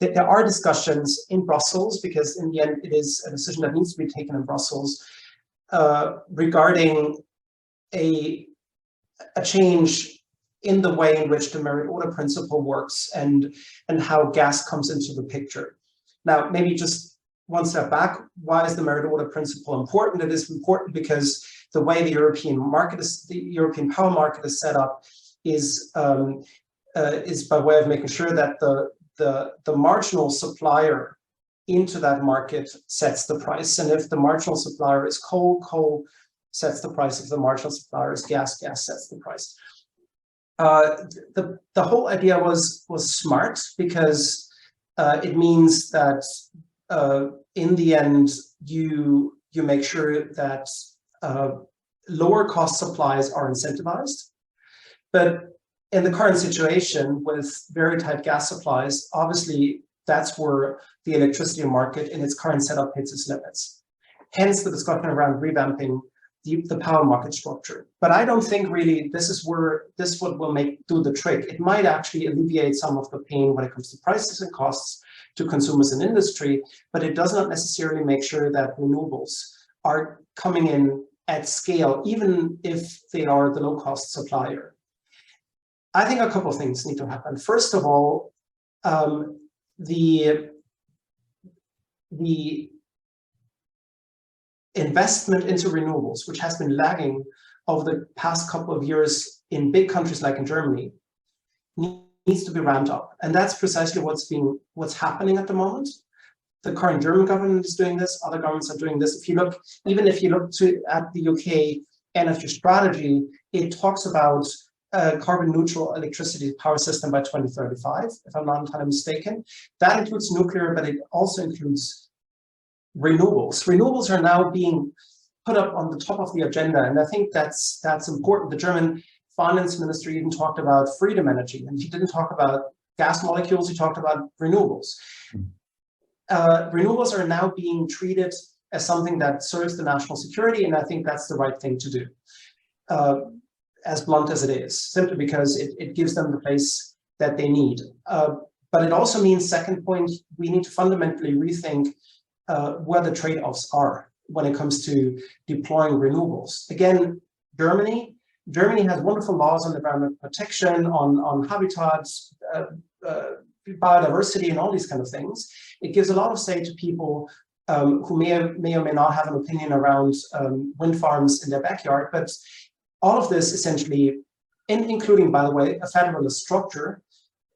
there are discussions in Brussels, because in the end it is a decision that needs to be taken in Brussels, regarding a change in the way in which the merit order principle works and how gas comes into the picture. Now, maybe just one step back, why is the merit order principle important? It is important because the way the European power market is set up is by way of making sure that the marginal supplier into that market sets the price. And if the marginal supplier is coal, coal sets the price. If the marginal supplier is gas, gas sets the price. The whole idea was smart, because it means that in the end you make sure that lower cost supplies are incentivized. But in the current situation with very tight gas supplies, obviously that's where the electricity market in its current setup hits its limits. Hence the discussion around revamping the power market structure. But I don't think really this will do the trick. It might actually alleviate some of the pain when it comes to prices and costs to consumers and industry, but it does not necessarily make sure that renewables are coming in at scale, even if they are the low-cost supplier. I think a couple of things need to happen. First of all, the investment into renewables, which has been lagging over the past couple of years in big countries like in Germany, needs to be ramped up. And that's precisely what's happening at the moment. The current German government is doing this, other governments are doing this. Even if you look at the UK energy strategy, it talks about a carbon neutral electricity power system by 2035, if I'm not entirely mistaken. That includes nuclear, but it also includes renewables. Renewables are now being put up on the top of the agenda, and I think that's important. The German finance minister even talked about freedom energy, and he didn't talk about gas molecules, he talked about renewables. Renewables are now being treated as something that serves the national security, and I think that's the right thing to do, as blunt as it is, simply because it gives them the place that they need. But it also means, second point, we need to fundamentally rethink where the trade-offs are when it comes to deploying renewables. Again, Germany Germany has wonderful laws on environmental protection, on habitats, biodiversity, and all these kind of things. It gives a lot of say to people who may or may not have an opinion around wind farms in their backyard. But all of this essentially, including, by the way, a federalist structure,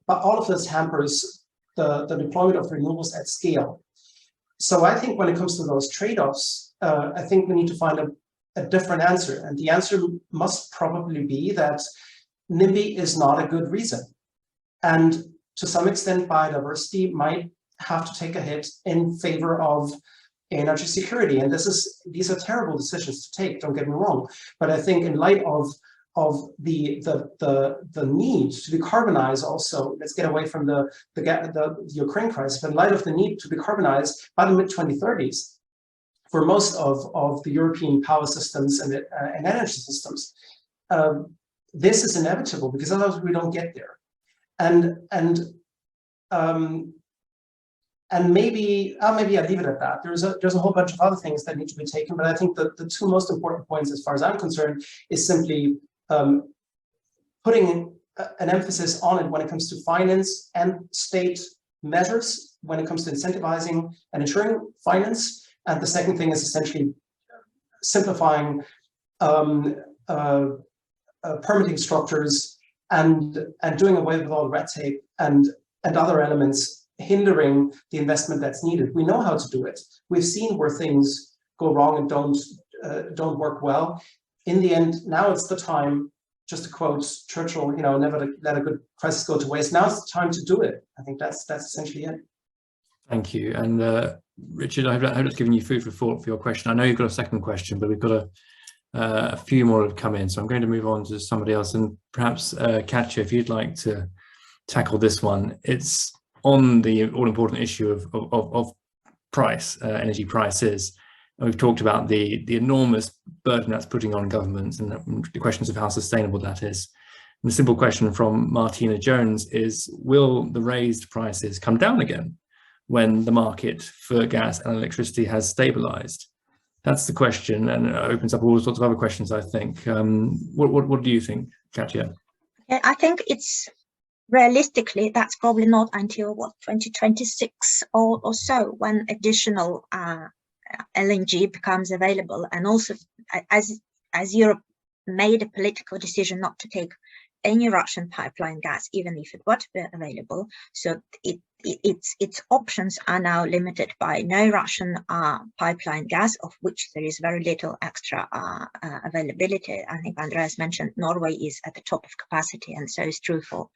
but all of this hampers the deployment of renewables at scale. So I think when it comes to those trade-offs, I think we need to find a different answer. And the answer must probably be that NIMBY is not a good reason. And to some extent, biodiversity might have to take a hit in favor of energy security. And these are terrible decisions to take, don't get me wrong. But I think in light of the need to decarbonize also, let's get away from the Ukraine crisis, but in light of the need to decarbonize by the mid-2030s for most of the European power systems and energy systems, this is inevitable because otherwise we don't get there. And maybe I'll leave it at that. There's a whole bunch of other things that need to be taken, but I think that the two most important points, as far as I'm concerned, is simply putting an emphasis on it when it comes to finance and state measures, when it comes to incentivizing and ensuring finance. And the second thing is essentially simplifying permitting structures and doing away with all red tape and other elements hindering the investment that's needed. We know how to do it. We've seen where things go wrong and don't work well. In the end, now it's the time, just to quote Churchill, never let a good crisis go to waste. Now it's the time to do it. I think that's essentially it. Thank you. And Richard, I hope that's given you food for thought for your question. I know you've got a second question, but we've got a few more have come in. So I'm going to move on to somebody else. And perhaps, Katja, if you'd like to tackle this one. It's on the all-important issue of price, energy prices. And we've talked about the enormous burden that's putting on governments and the questions of how sustainable that is. And the simple question from Martina Jones is, will the raised prices come down again when the market for gas and electricity has stabilized? That's the question, and it opens up all sorts of other questions, I think. What do you think, Katja? I think it's realistically, that's probably not until 2026 or so, when additional LNG becomes available. And also, as Europe made a political decision not to take any Russian pipeline gas, even if it were to be available, so its options are now limited by no Russian pipeline gas, of which there is very little extra availability. I think Andreas mentioned Norway is at the top of capacity, and so is true for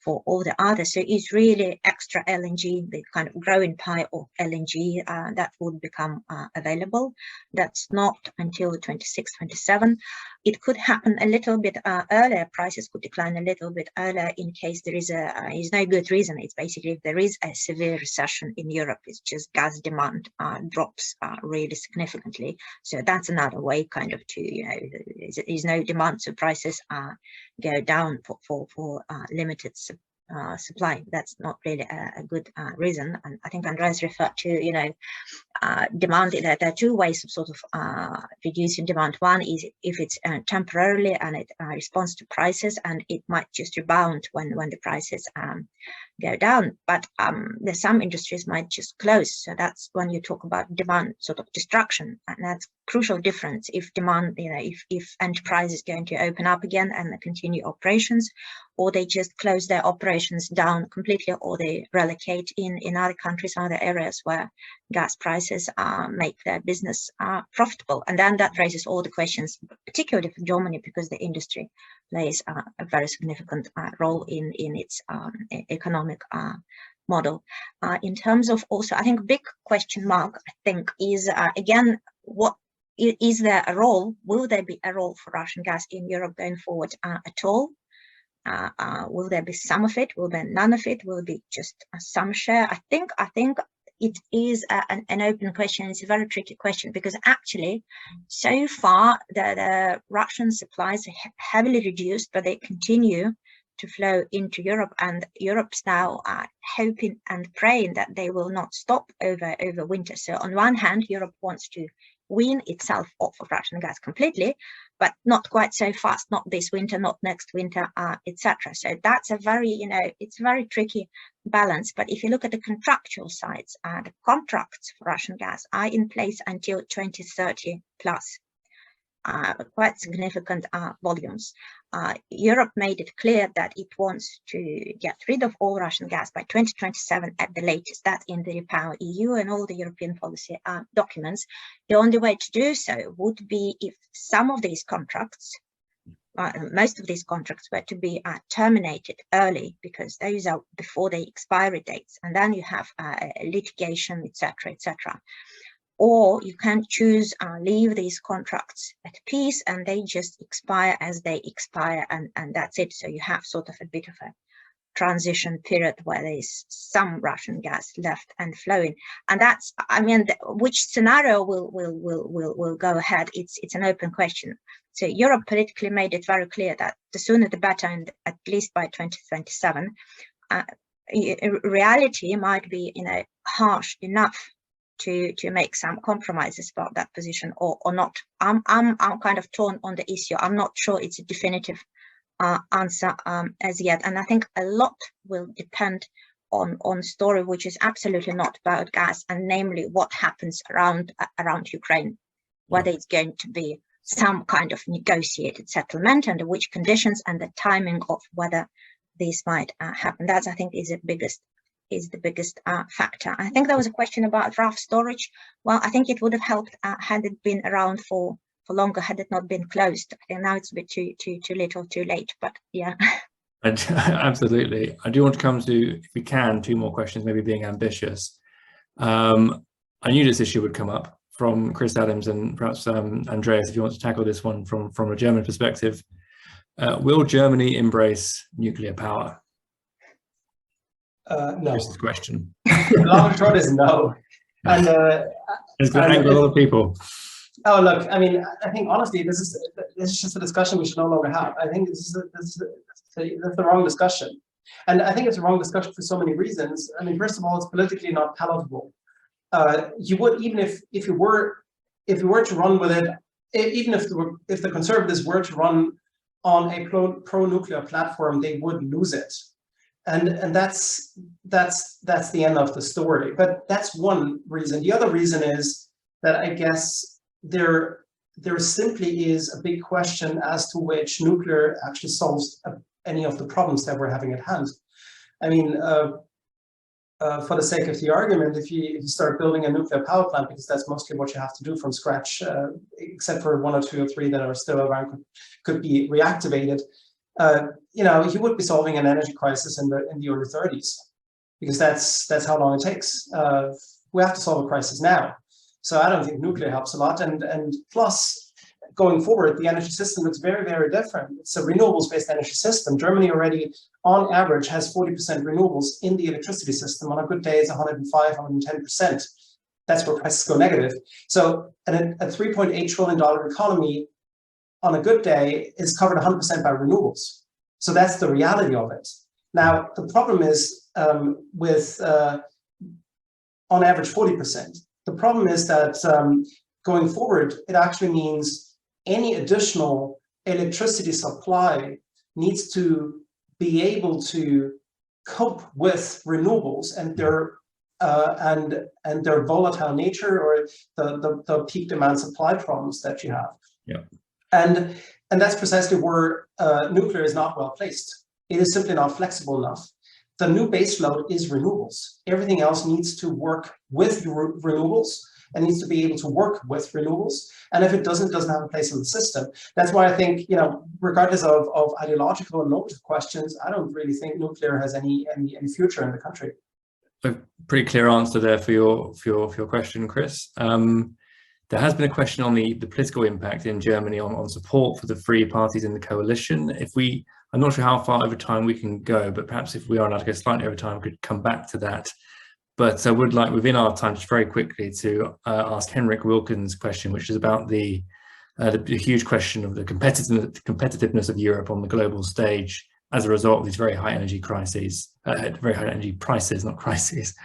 all the others. So it's really extra LNG, the kind of growing pie of LNG that would become available. That's not until 26, 27. It could happen a little bit earlier. Prices could decline a little bit earlier in case there is no good reason. It's basically if there is a severe recession in Europe, it's just gas demand drops really significantly. So that's another way kind of to, there's no demand, so prices go down for limited supply. That's not really a good reason. And I think Andreas referred to, demand. There are two ways of sort of reducing demand. One is if it's temporarily and it responds to prices, and it might just rebound when the prices go down. But there's some industries might just close. So that's when you talk about demand sort of destruction, and that's crucial difference. If demand, if enterprise is going to open up again and continue operations, or they just close their operations down completely, or they relocate in other countries, other areas where gas prices make their business profitable. And then that raises all the questions, particularly for Germany, because the industry plays a very significant role in its economic model. In terms of also, I think a big question mark, I think, is again, what is there a role? Will there be a role for Russian gas in Europe going forward at all? Will there be some of it? Will there none of it? Will it be just some share? I think it is an open question. It's a very tricky question, because actually, so far the Russian supplies are heavily reduced, but they continue to flow into Europe, and Europe's now hoping and praying that they will not stop over winter. So on one hand, Europe wants to wean itself off of Russian gas completely, but not quite so fast, not this winter, not next winter, etc. So that's a very, it's a very tricky balance. But if you look at the contractual sides, the contracts for Russian gas are in place until 2030 plus. Quite significant volumes. Europe made it clear that it wants to get rid of all Russian gas by 2027 at the latest. That's in the Repower EU and all the European policy documents. The only way to do so would be if some of these contracts, most of these contracts were to be terminated early, because those are before the expiry dates, and then you have litigation, etc., etc. Or you can choose leave these contracts at peace and they just expire as they expire, and that's it. So you have sort of a bit of a transition period where there's some Russian gas left and flowing. And that's, I mean, which scenario will go ahead? It's an open question. So Europe politically made it very clear that the sooner the better, and at least by 2027. Reality might be, harsh enough to make some compromises about that position or not. I'm kind of torn on the issue. I'm not sure it's a definitive answer as yet, and I think a lot will depend on story which is absolutely not about gas, and namely what happens around Ukraine, whether it's going to be some kind of negotiated settlement, under which conditions, and the timing of whether this might happen. That, I think, is the biggest factor. I think there was a question about draft storage. Well, I think it would have helped had it been around for longer, had it not been closed. I think now it's a bit too little, too late, but yeah. Absolutely. I do want to come to, if we can, 2 more questions, maybe being ambitious. I knew this issue would come up from Chris Adams, and perhaps Andreas, if you want to tackle this one from a German perspective. Will Germany embrace nuclear power? No. This is the question. The long and short is no. And it's going to anger a lot of people. Oh, look, I mean, I think honestly, this is just a discussion we should no longer have. I think this is the wrong discussion, and I think it's a wrong discussion for so many reasons. I mean, first of all, it's politically not palatable. You would, even if you were to run with it, even if the Conservatives were to run on a pro-nuclear platform, they would lose it. And that's the end of the story. But that's one reason. The other reason is that I guess there simply is a big question as to which nuclear actually solves any of the problems that we're having at hand. I mean, for the sake of the argument, if you start building a nuclear power plant, because that's mostly what you have to do from scratch, except for 1 or 2 or 3 that are still around, could be reactivated. You would be solving an energy crisis in the early 30s, because that's how long it takes. We have to solve a crisis now, so I don't think nuclear helps a lot. And plus, going forward, the energy system looks very, very different. It's a renewables-based energy system. Germany already, on average, has 40% renewables in the electricity system. On a good day, it's 105, 110%. That's where prices go negative. So a $3.8 trillion economy on a good day is covered 100% by renewables. So that's the reality of it. Now, the problem is with, on average, 40%. The problem is that going forward, it actually means any additional electricity supply needs to be able to cope with renewables and their volatile nature, or the peak demand supply problems that you have. Yeah. And that's precisely where nuclear is not well placed. It is simply not flexible enough. The new baseload is renewables. Everything else needs to work with renewables and needs to be able to work with renewables. And if it doesn't have a place in the system. That's why I think, regardless of ideological and normative questions, I don't really think nuclear has any future in the country. A pretty clear answer there for your question, Chris. There has been a question on the political impact in Germany on support for the three parties in the coalition. I'm not sure how far over time we can go, but perhaps if we are allowed to go slightly over time, we could come back to that. But I would like, within our time, just very quickly to ask Henrik Wilkins' question, which is about the huge question of the competitiveness of Europe on the global stage as a result of these very high energy crises, very high energy prices, not crises.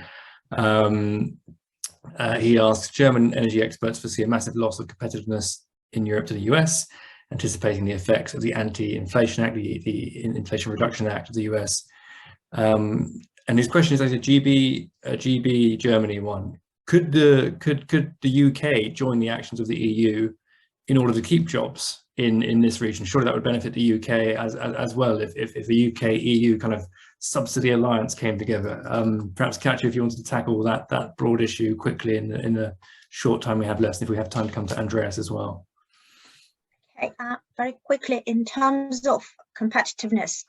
He asks, German energy experts foresee a massive loss of competitiveness in Europe to the US, anticipating the effects of the Anti-Inflation Act, the Inflation Reduction Act of the US. And his question is, GB Germany one. Could the UK join the actions of the EU in order to keep jobs in this region? Surely that would benefit the UK as well if the UK EU kind of subsidy alliance came together. Perhaps, Katja, if you wanted to tackle that broad issue quickly in the short time we have left, and if we have time to come to Andreas as well. Okay, very quickly, in terms of competitiveness,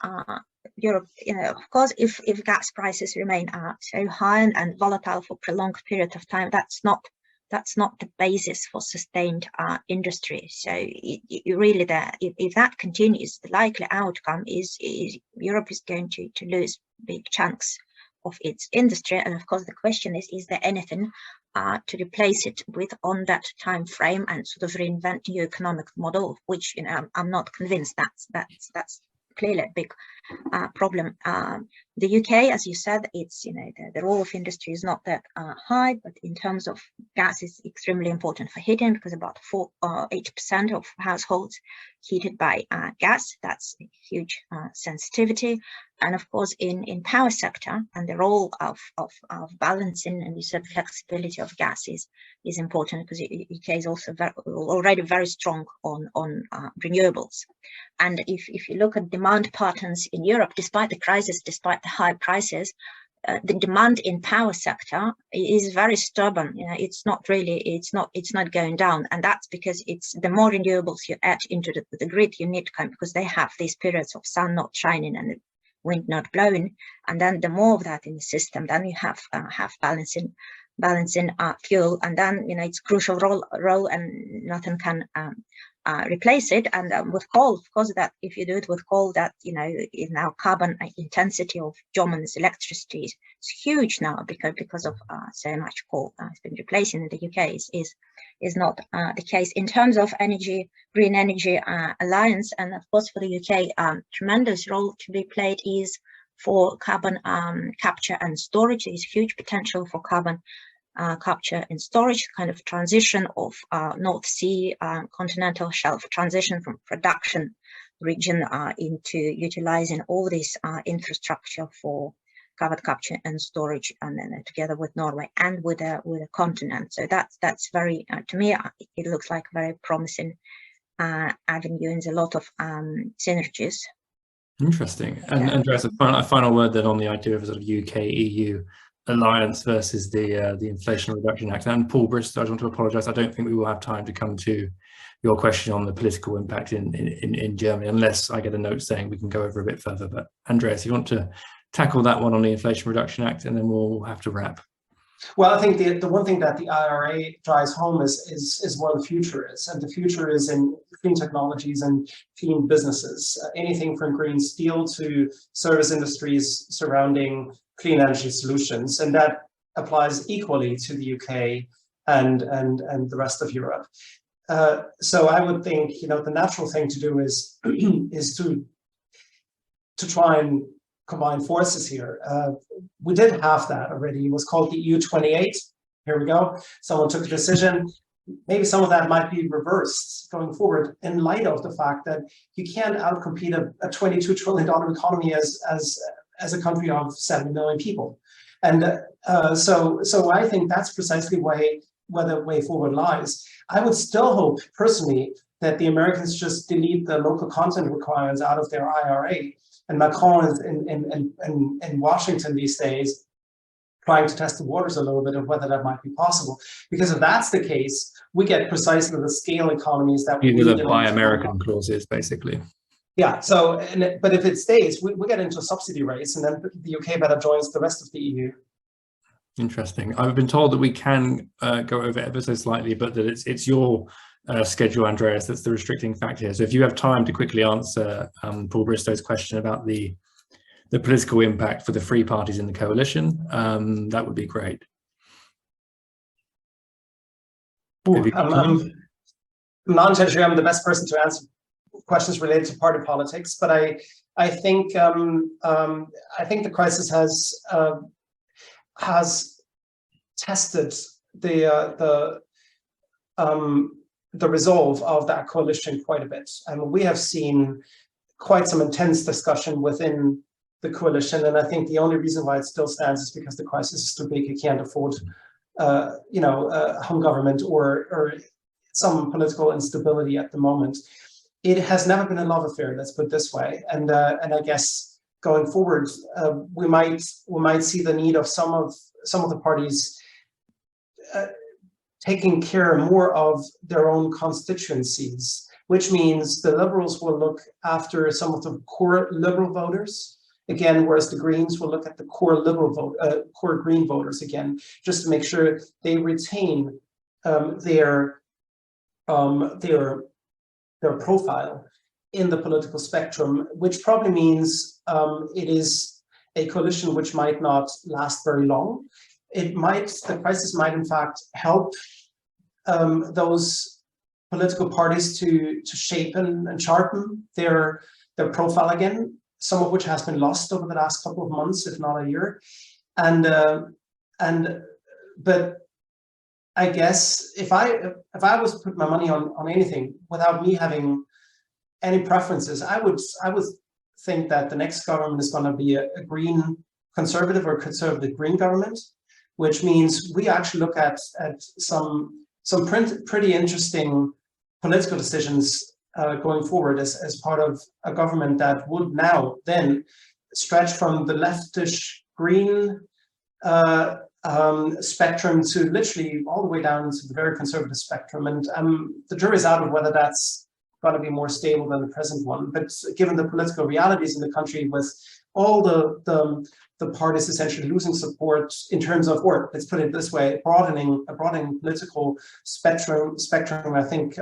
Europe, of course, if gas prices remain so high and volatile for prolonged period of time, that's not the basis for sustained industry. So really, if that continues, the likely outcome is Europe is going to lose big chunks of its industry. And of course, the question is there anything to replace it with on that time frame and sort of reinvent new economic model, which I'm not convinced that's clearly a big problem. The UK, as you said, it's the role of industry is not that high, but in terms of gas is extremely important for heating, because about 8% of households heated by gas. That's a huge sensitivity. And of course, in power sector, and the role of balancing, and you said flexibility of gas is important, because the UK is also already very strong on renewables. And if you look at demand patterns in Europe, despite the crisis, despite the high prices, the demand in power sector is very stubborn. It's not going down, and that's because it's the more renewables you add into the grid, you need to come, because they have these periods of sun not shining and wind not blowing, and then the more of that in the system, then you have balancing fuel, and then it's crucial role, and nothing can replace it. And with coal, of course, that if you do it with coal, that is now carbon intensity of Germany's electricity is huge now, because of so much coal has been replacing in the UK is not the case. In terms of green energy alliance, and of course for the UK, tremendous role to be played is for carbon capture and storage. There's huge potential for carbon capture and storage, kind of transition of North Sea, continental shelf, transition from production region into utilizing all this infrastructure for carbon capture and storage, and then together with Norway and with a continent. So that's very, to me, it looks like a very promising avenue, and a lot of synergies. Interesting. And Andreas, a final word then on the idea of a sort of UK-EU alliance versus the Inflation Reduction Act. And Paul Bristow, I just want to apologise. I don't think we will have time to come to your question on the political impact in Germany, unless I get a note saying we can go over a bit further. But Andreas, you want to tackle that one on the Inflation Reduction Act, and then we'll have to wrap. Well, I think the one thing that the IRA drives home is where the future is, and the future is in clean technologies and clean businesses. Anything from green steel to service industries surrounding clean energy solutions, and that applies equally to the UK and the rest of Europe. So I would think the natural thing to do is to try and combine forces here. We did have that already. It was called the EU28. Here we go. Someone took a decision. Maybe some of that might be reversed going forward, in light of the fact that you can't outcompete a $22 trillion economy as a country of 70 million people. And so I think that's precisely where the way forward lies. I would still hope personally that the Americans just delete the local content requirements out of their IRA. And Macron is in Washington these days trying to test the waters a little bit of whether that might be possible. Because if that's the case, we get precisely the scale economies that we need. The Buy American clauses, basically. Yeah, but if it stays, we get into a subsidy race, and then the UK better joins the rest of the EU. Interesting. I've been told that we can go over ever so slightly, but that it's your schedule, Andreas, that's the restricting factor here. So if you have time to quickly answer Paul Bristow's question about the political impact for the three parties in the coalition, that would be great. I'm not entirely sure I'm the best person to answer questions related to party politics, but I think the crisis has tested resolve of that coalition quite a bit. And we have seen quite some intense discussion within the coalition, and I think the only reason why it still stands is because the crisis is too big. It can't afford, a home government or some political instability at the moment. It has never been a love affair, let's put it this way, and I guess going forward, we might see the need of some of the parties taking care more of their own constituencies, which means the Liberals will look after some of the core Liberal voters again, whereas the Greens will look at the core core Green voters again, just to make sure they retain their profile in the political spectrum, which probably means it is a coalition which might not last very long. The crisis might in fact help those political parties to shape and sharpen their profile again, some of which has been lost over the last couple of months, if not a year. But I guess if I was to put my money on anything without me having any preferences, I would think that the next government is going to be a green conservative or conservative green government, which means we actually look at some pretty interesting political decisions going forward as part of a government that would now then stretch from the leftish green spectrum to literally all the way down to the very conservative spectrum. And the jury's out of whether that's going to be more stable than the present one. But given the political realities in the country, with all the parties essentially losing support in terms of, or let's put it this way, broadening political spectrum, I think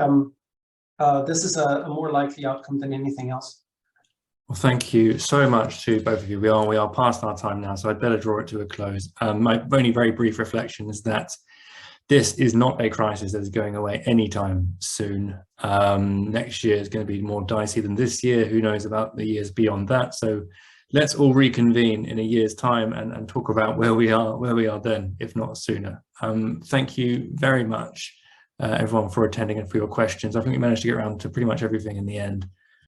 this is a more likely outcome than anything else. Well, thank you so much to both of you. We are past our time now, so I'd better draw it to a close. My only very brief reflection is that this is not a crisis that is going away anytime soon. Next year is going to be more dicey than this year. Who knows about the years beyond that? So let's all reconvene in a year's time and talk about where we are then, if not sooner. Thank you very much, everyone, for attending and for your questions. I think we managed to get around to pretty much everything in the end.